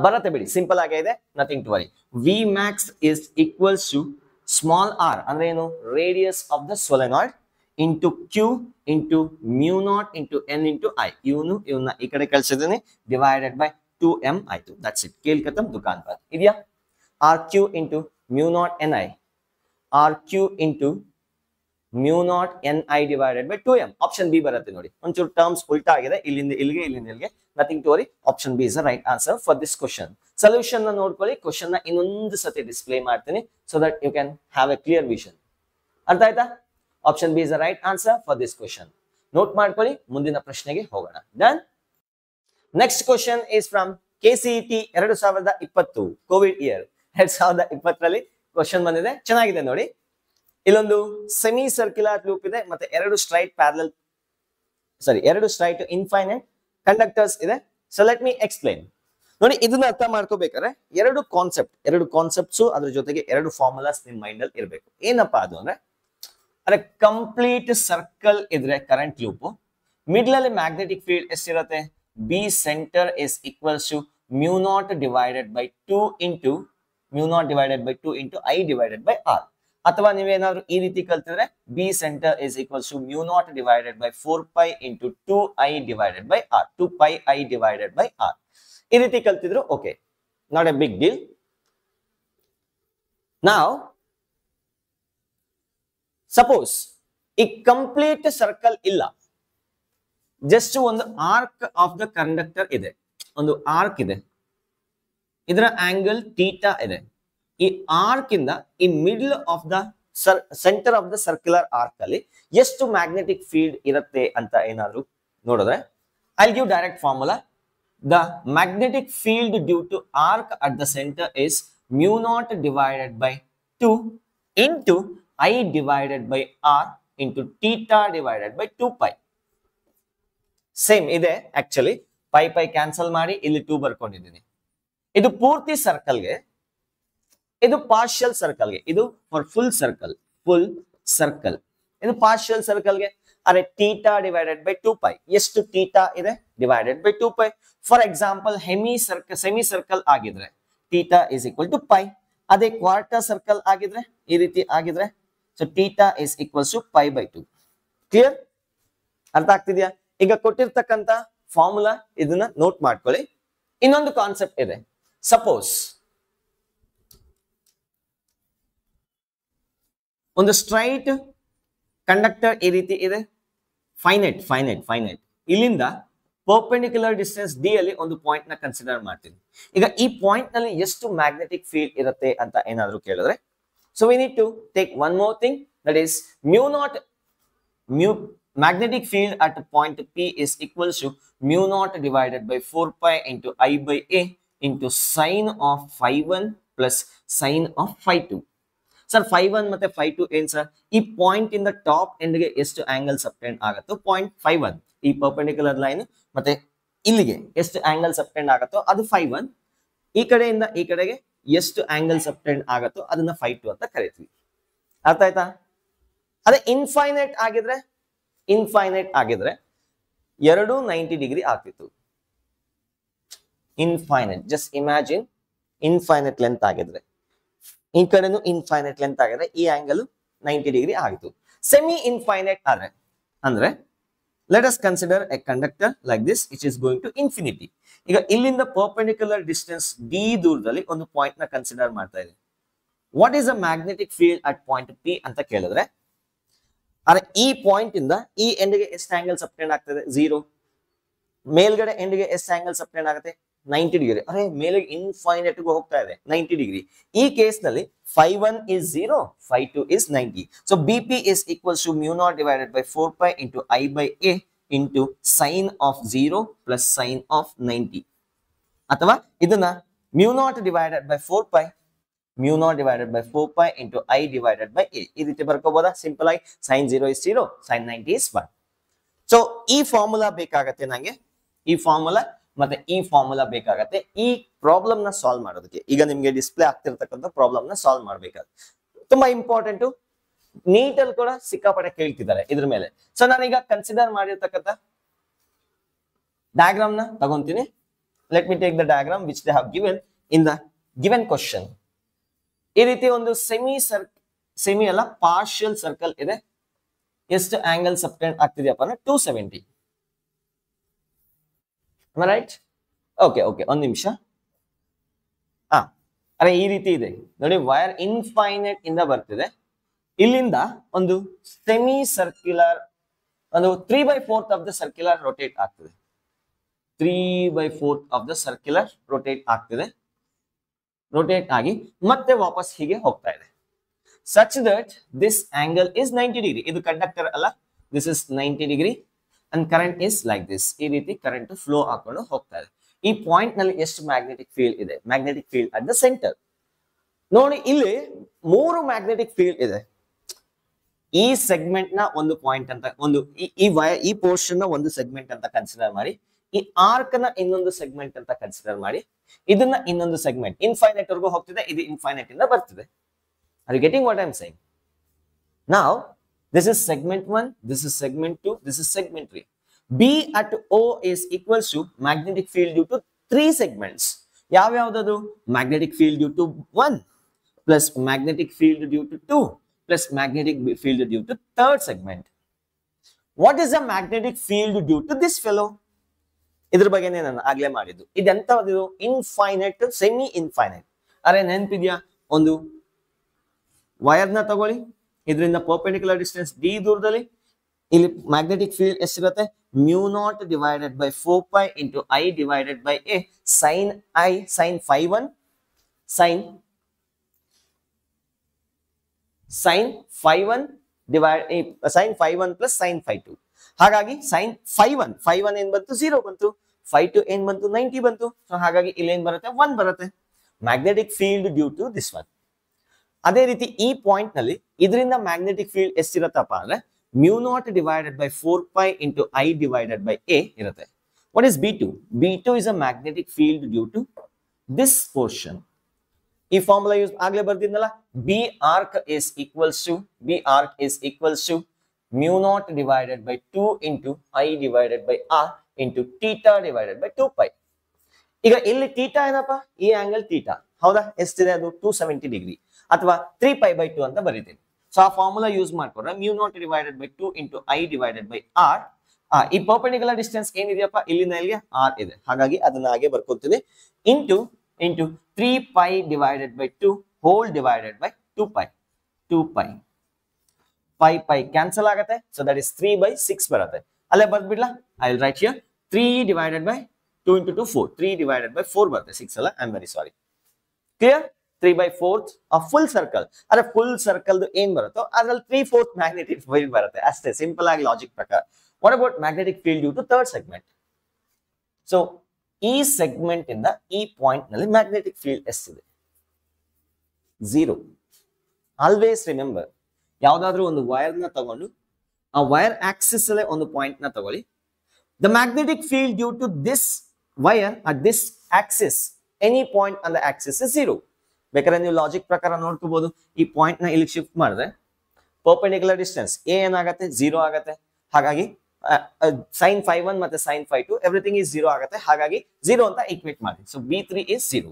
ಬರತ್ತೆ ಬಿಡಿ, simple ಆಗೇ ಇದೆ, nothing to worry. V max is equals to small r ಅಂದ್ರೆ ಏನು? Radius of the solenoid into q into mu naught into n into I. ಇವನ್ನ ಈ ಕಡೆ ಕಳಿಸಿದ್ದೀನಿ, divided by 2m ಆಯ್ತು. That's it. ಕೇಲ್ ಖತಮ್, ದುಕಾನ್ ಬಾದ್. ಇದೆಯಾ? rq into mu naught ni, rq into mu not an I divided by 2m. Option B ಬರುತ್ತೆ ನೋಡಿ. ಒಂಚೂರು ಟರ್ಮ್ಸ್ ಉಲ್ಟಾ ಆಗಿದೆ, ಇಲ್ಲಿಂದ ಇಲ್ಲಿಗೆ ಇಲ್ಲಿಂದ ಇಲ್ಲಿಗೆ. Nothing to worry, option B is the right answer for this question. Solution ನ ನೋಡ್ಕೊಳ್ಳಿ, ಕ್ವಶನ್ ನ ಇನ್ನೊಂದು ಸತಿ ಡಿಸ್ಪ್ಲೇ ಮಾಡ್ತೀನಿ so that you can have a clear vision. ಅರ್ಥ ಆಯ್ತಾ? Option B is the right answer for this question. Note ಮಾಡ್ಕೊಳ್ಳಿ, ಮುಂದಿನ ಪ್ರಶ್ನೆಗೆ ಹೋಗೋಣ. Done. Next question is from KCET 2020 COVID year 2020ರಲ್ಲಿ ಕ್ವಶನ್ ಬಂದಿದೆ. ಚೆನ್ನಾಗಿದೆ ನೋಡಿ. ಇಲ್ಲೊಂದು ಸೆಮಿ ಸರ್ಕ್ಯುಲರ್ ಲೂಪ್ ಇದೆ, ಮತ್ತೆ ಎರಡು ಸ್ಟ್ರೈಟ್ ಇನ್ಫೈನೈಟ್ ಕಂಡಕ್ಟರ್ಸ್ ಇದೆ. So let me explain. ನೋಡಿ, ಇದನ್ನ ಅರ್ಥ ಮಾಡ್ಕೋಬೇಕಾದ್ರೆ ಎರಡು ಕಾನ್ಸೆಪ್ಟ್ಸ್ ಅದ್ರ ಜೊತೆಗೆ ಎರಡು ಫಾರ್ಮುಲಾಸ್ ನಿಮ್ ಮೈಂಡ್ ಅಲ್ಲಿ ಇರಬೇಕು. ಏನಪ್ಪಾ ಅದು ಅಂದ್ರೆ ಕಂಪ್ಲೀಟ್ ಸರ್ಕಲ್ ಇದ್ರೆ ಕರೆಂಟ್ ಲೂಪ್, ಮಿಡ್ಲ್ ಅಲ್ಲಿ ಮ್ಯಾಗ್ನೆಟಿಕ್ ಫೀಲ್ಡ್ ಎಷ್ಟಿರುತ್ತೆ? B centre is equals to mu naught divided by 2 into I divided by R. ಅಥವಾ ನೀವೇನಾದ್ರೂ ಈ ರೀತಿ ಕಲ್ತಿದ್ರೆ B centre is equals to mu naught divided by 4π into 2i divided by R, 2πi divided by R. ಈ ರೀತಿ ಕಲ್ತಿದ್ರು okay, not a big deal. ನಾವ್ suppose ಈ ಕಂಪ್ಲೀಟ್ ಸರ್ಕಲ್ ಇಲ್ಲ, ಜಸ್ಟ್ ಒಂದು ಆರ್ಕ್ ಆಫ್ ದ ಕಂಡಕ್ಟರ್ ಇದೆ, ಒಂದು arc ಇದೆ, ಇದರ ಆಂಗಲ್ ಥೀಟಾ ಇದೆ. ಈ ಆರ್ಕ್ ಇಂದ ಈ middle of the centre of the circular arc ಅಲ್ಲಿ ಎಷ್ಟು ಮ್ಯಾಗ್ನೆಟಿಕ್ ಫೀಲ್ಡ್ ಇರುತ್ತೆ ಅಂತ ಏನಾದ್ರು ನೋಡಿದ್ರೆ, I give direct formula. The magnetic field due to arc at the centre is mu naught divided by 2 into I divided by R into theta divided by 2π. Same ಇದೆ actually, pi cancel ಮಾಡಿ ಇಲ್ಲಿ 2 ಬರ್ಕೊಂಡಿದ್ದೀನಿ. ಇದು ಪೂರ್ತಿ ಸರ್ಕಲ್ಗೆ, ಇದು partial ಸರ್ಕಲ್ಗೆ, ಇದು for full circle, ಇದು partial ಸರ್ಕಲ್ಗೆ. ಅರೆ ಥೀಟಾ ಡಿವೈಡೆಡ್ ಬೈ 2π, ಎಷ್ಟು ಥೀಟಾ ಇದೆ? Divided by 2π. For example semicircle ಆಗಿದ್ರೆ theta is equal to pi. ಅದೇ ಕ್ವಾರ್ಟರ್ ಸರ್ಕಲ್ ಆಗಿದ್ರೆ, ಈ ರೀತಿ ಆಗಿದ್ರೆ, so theta is equals to pi by 2. Clear? ಅರ್ಥ ಆಗ್ತಿದ್ಯಾ? ಈಗ ಕೊಟ್ಟಿರ್ತಕ್ಕಂತ ಫಾರ್ಮುಲಾ ಇದನ್ನ ನೋಟ್ ಮಾಡ್ಕೊಳ್ಳಿ. ಇನ್ನೊಂದು ಕಾನ್ಸೆಪ್ಟ್ ಇದೆ. ಸಪೋಸ್ ಒಂದು ಸ್ಟ್ರೈಟ್ ಕಂಡಕ್ಟರ್ ಈ ರೀತಿ ಇದೆ, ಫೈನೈಟ್. ಇಲ್ಲಿಂದ ಪರ್ಪೆಂಡಿಕ್ಯುಲರ್ ಡಿಸ್ಟೆನ್ಸ್ ಡಿ ಅಲ್ಲಿ ಒಂದು ಪಾಯಿಂಟ್ ನ ಕನ್ಸಿಡರ್ ಮಾಡ್ತೀನಿ. ಈಗ ಈ ಪಾಯಿಂಟ್ ನಲ್ಲಿ ಎಷ್ಟು ಮ್ಯಾಗ್ನೆಟಿಕ್ ಫೀಲ್ಡ್ ಇರುತ್ತೆ ಅಂತ ಏನಾದ್ರು ಕೇಳಿದ್ರೆ, so we need to take one more thing, that is magnetic field at point P is equals to mu naught divided by 4π into I by A into sine of phi1 plus sine of phi2. Sir, phi1 ಮತ್ತೆ phi2 ಏನ್ sir? ಈ point ಇಂದ top end ಗೆ ಎಷ್ಟು angle ಸಬ್ಟೆಂಡ್ ಆಗುತ್ತೋ point phi1, ಈ perpendicular line ಮತ್ತೆ ಇಲ್ಲಿಗೆ ಎಷ್ಟು ಆಂಗಲ್ ಸಬ್ಟೆಂಡ್ ಆಗುತ್ತೋ ಅದು phi1. ಈ ಕಡೆಯಿಂದ ಈ ಕಡೆಗೆ ಎಷ್ಟು ಆಂಗಲ್ ಸಬ್ಟೆಂಡ್ ಆಗುತ್ತೋ ಅದನ್ನ phi2 ಅಂತ ಕರಿತೀವಿ. ಅರ್ಥ ಆಯ್ತಾ? ಅದೇ ಇನ್ಫೈನೈಟ್ ಆಗಿದ್ರೆ ಎರಡು 90 ಡಿಗ್ರಿ ಆಗ್ತಿತ್ತು. Infinite, just imagine infinite length ಆಗಿದ್ರೆ, ಈ ಕಡೆನು ಇನ್ಫೈನೈಟ್ ಲೆಂತ್ ಆಗಿದ್ರೆ ಈ ಆಂಗಲ್ 90 ಡಿಗ್ರಿ ಆಗಿತ್ತು. ಸೆಮಿ ಇನ್ಫೈನೈಟ್ ಆದ್ರೆ ಅಂದ್ರೆ let us consider a conductor like this which is going to infinity. ಈಗ ಇಲ್ಲಿಂದ ಪರ್ಪೆಂಡಿಕ್ಯುಲರ್ ಡಿಸ್ಟೆನ್ಸ್ ಡಿ ದೂರದಲ್ಲಿ ಒಂದು ಪಾಯಿಂಟ್ ನ ಕನ್ಸಿಡರ್ ಮಾಡ್ತಾ ಇದೆ. What is a magnetic field at point P ಅಂತ ಕೇಳಿದ್ರೆ, ಅರೆ ಈ ಪಾಯಿಂಟ್ ಇಂದ ಈ ಎಂಡ್ ಗೆ ಎಷ್ಟು ಆಂಗಲ್ ಸಬ್ಟೆಂಡ್ ಆಗ್ತದೆ? 0. ಮೇಲ್ಗಡೆ ಎಂಡ್ ಗೆ ಎಷ್ಟು ಆಂಗಲ್ ಸಬ್ಟೆಂಡ್ ಆಗುತ್ತೆ? 90 ಡಿಗ್ರಿ. ಅರೆ ಮೇಲೆ ಇನ್ಫೈನೈಟ್ ಗೆ ಹೋಗ್ತಾ ಇದೆ 90 ಡಿಗ್ರಿ. ಈ ಕೇಸ್ ನಲ್ಲಿ phi1 is 0, phi2 is 90. So BP is equals to mu naught divided by 4π into I by A into sine of 0 plus sine of 90. ಅಥವಾ ಇದನ್ನ mu naught divided by 4π into I divided by A. ಈ ರೀತಿ ಬರ್ಕೋಬಹುದಾ? Simple ಆಗಿ sin 0 is 0, sin 90 is 1. So ಈ formula ಬೇಕಾಗತ್ತೆ ನಂಗೆ, ಈ formula ಮತ್ತೆ ಈ ಫಾರ್ಮುಲಾ ಬೇಕಾಗತ್ತೆ ಈ ಪ್ರಾಬ್ಲಮ್ ನ ಸಾಲ್ವ್ ಮಾಡೋದಕ್ಕೆ. ಈಗ ನಿಮ್ಗೆ ಡಿಸ್ಪ್ಲೇ ಆಗ್ತಿರ್ತಕ್ಕಂಥ ಪ್ರಾಬ್ಲಮ್ ನ ಸಾಲ್ವ್ ಮಾಡ್ಬೇಕಾದ್ರೆ ತುಂಬಾ ಇಂಪಾರ್ಟೆಂಟ್. ನೀಟಲ್ಲಿ ಕೂಡ ಸಿಕ್ಕಾಪಟ್ಟೆ ಕೇಳ್ತಿದ್ದಾರೆ ಇದ್ರ ಮೇಲೆ. ಸೊ ನಾನೀಗ ಕನ್ಸಿಡರ್ ಮಾಡಿರ್ತಕ್ಕಂಥ ಡಯಾಗ್ರಾಮ್ ನ ತಗೊಂತೀನಿ. Let me take the diagram which they have given in the given question. ಈ ರೀತಿ ಒಂದು ಸೆಮಿ ಅಲ್ಲ ಪಾರ್ಷಿಯಲ್ ಸರ್ಕಲ್ ಇದೆ. ಎಷ್ಟು ಆಂಗಲ್ ಸಬ್ಟೆಂಡ್ ಆಗ್ತಿದೆಯಪ್ಪ ಅಂದ್ರೆ 270. ರೈಟ್? ಓಕೆ, ಒಂದ್ ನಿಮಿಷ. ಅರೆ ಈ ರೀತಿ ಇದೆ ನೋಡಿ, ವೈರ್ ಇನ್ಫೈನೈಟ್ ಇಂದ ಬರ್ತಿದೆ, ಇಲ್ಲಿಂದ ಒಂದು ಸೆಮಿ ಸರ್ಕ್ಯುಲರ್ ಒಂದು 3/4 ಆಫ್ ದ ಸರ್ಕ್ಯುಲರ್ ರೊಟೇಟ್ ಆಗ್ತದೆ. 3/4 ಆಫ್ ದ ಸರ್ಕ್ಯುಲರ್ ರೊಟೇಟ್ ಆಗ್ತದೆ. ರೊಟೇಟ್ ಆಗಿ ಮತ್ತೆ ವಾಪಸ್ ಹೀಗೆ ಹೋಗ್ತಾ ಇದೆ. such that this angle is 90 degree. ಇದು ಕಂಡಕ್ಟರ್ ಅಲ್ಲ, this is 90 degree and current is like this. ಈ ರೀತಿ ಕರೆಂಟ್ ಫ್ಲೋ ಹಾಕೊಂಡು ಹೋಗ್ತಾ ಇದೆ. ಈ ಪಾಯಿಂಟ್ ನಲ್ಲಿ ಎಷ್ಟು ಮ್ಯಾಗ್ನೆಟಿಕ್ ಫೀಲ್ಡ್ ಇದೆ? Magnetic field at the centre. ನೋಡಿ ಇಲ್ಲಿ 3 ಮ್ಯಾಗ್ನೆಟಿಕ್ ಫೀಲ್ಡ್ ಇದೆ. ಈ ಸೆಗ್ಮೆಂಟ್ ನ ಒಂದು ಪಾಯಿಂಟ್ ಅಂತ, ಒಂದು ಈ ಪೋರ್ಷನ್ ನ ಒಂದು ಸೆಗ್ಮೆಂಟ್ ಅಂತ ಕನ್ಸಿಡರ್ ಮಾಡಿ, ಈ ಆರ್ಕ್ ನ ಇನ್ನೊಂದು ಸೆಗ್ಮೆಂಟ್ ಅಂತ ಕನ್ಸಿಡರ್ ಮಾಡಿ, ಇದನ್ನ ಇನ್ನೊಂದು ಸೆಗ್ಮೆಂಟ್ ಇನ್ಫೈನೈಟ್ ವರ್ಗೂ ಹೋಗ್ತಿದೆ, ಇದು ಇನ್ಫೈನೈಟ್ ಇಂದ ಬರ್ತಿದೆ. Are you getting what I'm saying? Now, this is segment 1, this is segment 2, this is segment 3. B at O is equals to magnetic field due to 3 segments. ಯಾವ್ಯಾವ್ದದು? Magnetic field due to 1 plus magnetic field due to 2 plus magnetic field due to 3rd segment. What is the magnetic field due to this fellow? ಇದ್ರ ಬಗ್ಗೆನೇ ನಾನು ಆಗ್ಲೇ ಮಾಡಿದ್ದು. ಇದೆಂತದ್ದು? Infinite, semi infinite. ಅರೆ ನೆನಪಿದ್ಯಾ? ಒಂದು wire ನ ತಗೊಳ್ಳಿ, ಇದರಿಂದ ಪರ್ಪೆಂಡಿಕ್ಯುಲರ್ ಡಿಸ್ಟೆನ್ಸ್ d ದೂರದಲ್ಲಿ ಇಲ್ಲಿ ಮ್ಯಾಗ್ನೆಟಿಕ್ ಫೀಲ್ಡ್ ಎಷ್ಟಿರುತ್ತೆ? μ0 divided by 4 pi into I divided by a sin I sin phi 1 sin phi 1 divide sin phi 1 plus sin phi 2. ಹಾಗಾಗಿ sin phi 1 ಏನ್ ಬಂತು? 0 ಬಂತು. phi 2 ಏನ್ ಬಂತು? 90 ಬಂತು. ಸೊ ಹಾಗಾಗಿ ಇಲ್ಲಿ ಏನ್ ಬರುತ್ತೆ? 1 ಬರುತ್ತೆ. Magnetic field due to this one. ಅದೇ ರೀತಿ ಈ ಪಾಯಿಂಟ್ ನಲ್ಲಿ ಇದರಿಂದ ಮ್ಯಾಗ್ನೆಟಿಕ್ ಫೀಲ್ಡ್ ಎಷ್ಟಿರತ್ತಪ್ಪ ಅಂದ್ರೆ μ0 divided by 4 pi into I divided by a ಇರುತ್ತೆ. What is B2? B2 is a magnetic field due to this portion. ಈ ಫಾರ್ಮುಲಾ ಯೂಸ್ ಆಗ್ಲೇ ಬರ್ದಿದ್ನಲ್ಲ, B arc is equals to μ0 divided by 2 into I divided by r into theta divided by 2 pi. ಈಗ ಇಲ್ಲಿ theta ಏನಪ್ಪ? ಈ angle theta, ಹೌದಾ? ಎಷ್ಟಿದೆ ಅದು? 270 degree ಅಥವಾ 3π/2 ಅಂತ ಬರೀತೀನಿ. ಸೊ ಆ ಫಾರ್ಮುಲಾ ಯೂಸ್ ಮಾಡ್ಕೊಂಡ್ರೆ μ0 divided by 2 into I divided by r, ಈ ಪರ್ಪೆಂಡಿಕ್ಯುಲರ್ ಡಿಸ್ಟೆನ್ಸ್ ಏನಿದೆಯಪ್ಪ ಇಲ್ಲಿಂದ ಇಲ್ಲಿಗೆ r ಇದೆ, ಹಾಗಾಗಿ ಅದನ್ನ ಹಾಗೆ ಬರ್ಕೊತೀನಿ. Into 3π divided by 2 whole divided by 2π. pi cancel ಆಗುತ್ತೆ. ಸೊ ದಟ್ ಇಸ್ 3/6 ಬರುತ್ತೆ. ಅಲ್ಲೇ ಬರ್ದ್ಬಿಡ್ಲಾ? I will write here 3 divided by 2 into 2 4. 3 divided by 4 ಬರುತ್ತೆ, 6 ಅಲ್ಲ. I am very sorry. Clear? 3/4 full circle. ಅದೇ ಫುಲ್ ಸರ್ಕಲ್ ಏನ್ ಬರುತ್ತೋ ಅದ್ರಲ್ಲಿ 3/4 ಮ್ಯಾಗ್ನೆಟಿಕ್ ಫೀಲ್ಡ್ ಬರುತ್ತೆ ಅಷ್ಟೇ, ಸಿಂಪಲ್ ಆಗಿ ಲಾಜಿಕ್ ಪ್ರಕಾರ. What about magnetic field due to 3rd segment? So ಈ ಸೆಗ್ಮೆಂಟ್ ಇಂದ ಈ ಪಾಯಿಂಟ್ ನಲ್ಲಿ ಮ್ಯಾಗ್ನೆಟಿಕ್ ಫೀಲ್ಡ್ ಎಷ್ಟಿದೆ? 0. ಆಲ್ವೇಸ್ ರಿಮೆಂಬರ್, ಯಾವ್ದಾದ್ರು ಒಂದು ವೈರ್ ನ ತಗೊಂಡು ಆ ವೈರ್ ಆಕ್ಸಿಸ್ ಅಲ್ಲೇ ಒಂದು ಪಾಯಿಂಟ್ ನ ತಗೊಳ್ಳಿ. The magnetic field due to this wire at this axis, any point on the axis is 0. ಬೇಕಾದ್ರೆ ನೀವು ಲಾಜಿಕ್ ಪ್ರಕಾರ ನೋಡ್ಕೋಬಹುದು. ಈ ಪಾಯಿಂಟ್ ನ ಇಲ್ಲಿ ಶಿಫ್ಟ್ ಮಾಡಿದ್ರೆ ಪರ್ಪೆಂಡಿಕ್ಯುಲರ್ ಡಿಸ್ಟೆನ್ಸ್ a ಏನಾಗತ್ತೆ? 0 ಆಗತ್ತೆ. ಹಾಗಾಗಿ sin phi 1 ಮತ್ತೆ sin phi 2 ಎವ್ರಿಥಿಂಗ್ ಇಸ್ 0 ಆಗತ್ತೆ. ಹಾಗಾಗಿ 0 ಅಂತ ಈಕ್ವೇಟ್ ಮಾಡಿ. So B3 is 0.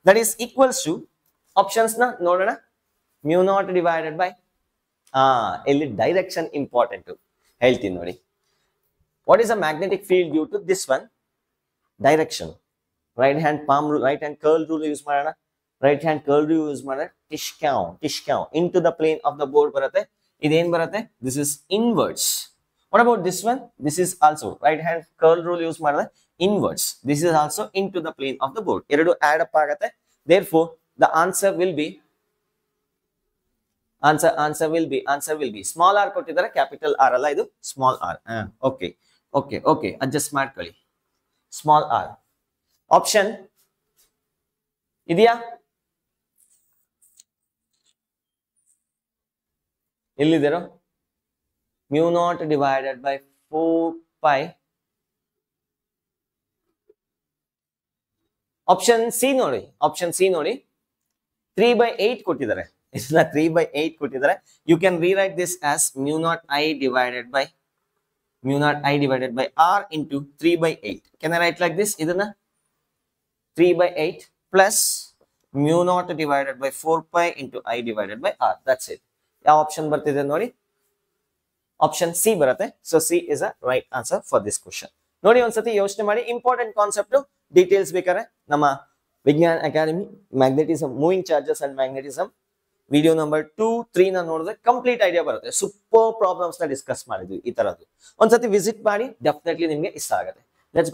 That is equals to options ನ ನೋಡೋಣ. μ0 divided by ಇಲ್ಲಿ ಡೈರೆಕ್ಷನ್ ಇಂಪಾರ್ಟೆಂಟ್ ಹೇಳ್ತೀನಿ ನೋಡಿ. What is a magnetic field due to this one? Direction. Right hand palm rule, right hand curl rule use ಮಾಡೋಣ. Right hand curl rule use ಮಾಡಿದ್ರೆ ಟಿಶ್ಕ್ಯಾವ್ into the plane of the board ಬರುತ್ತೆ. ಇದೇನ್ ಬರುತ್ತೆ? This is inwards. What about this one? This is also right hand curl rule use ಮಾಡಿದ್ರೆ inwards. This is also into the plane of the board. ಎರಡು add up ಆಗುತ್ತೆ. Therefore the answer will be small R ಕೊಟ್ಟಿದ್ದಾರೆ, capital R ಅಲ್ಲ, ಇದು small R. Okay adjust ಮಾಡ್ಕೊಳ್ಳಿ. Small R option ಇದೆಯಾ? ಎಲ್ಲಿದ್ದೀರೋ? μ0 divided by 4 pi. Option C ನೋಡಿ. 3/8 ಕೊಟ್ಟಿದ್ದಾರೆ. ಇದನ್ನ 3/8 ಕೊಟ್ಟಿದ್ದಾರೆ. You can rewrite this as μ0 I divided by r into 3/8. Can I write like this? ಇದನ್ನ 3/8 plus μ0 divided by 4 pi into I divided by r. That's it. ಯಾವ option ಬರ್ತಿದೆ ನೋಡಿ? Option C ಬರುತ್ತೆ. So C is a right answer for this question. ನೋಡಿ, ಒಂದ್ಸತಿ ಯೋಚನೆ ಮಾಡಿ. Important concept, details ಬೇಕಾದ್ರೆ ನಮ್ಮ ವಿಜ್ಞಾನ್ academy magnetism, moving charges and magnetism video number 2, 3 ನ ನೋಡಿದ್ರೆ ಕಂಪ್ಲೀಟ್ ಐಡಿಯಾ ಬರುತ್ತೆ. ಸೂಪರ್ ಪ್ರಾಬ್ಲಮ್ಸ್ ನ ಡಿಸ್ಕಸ್ ಮಾಡಿದ್ವಿ ಈ ತರದ್ದು. ಒಂದ್ಸತಿ ವಿಸಿಟ್ ಮಾಡಿ, ಡೆಫಿನೆಟ್ಲಿ ನಿಮ್ಗೆ ಇಷ್ಟ ಆಗುತ್ತೆ. ಲೆಟ್ಸ್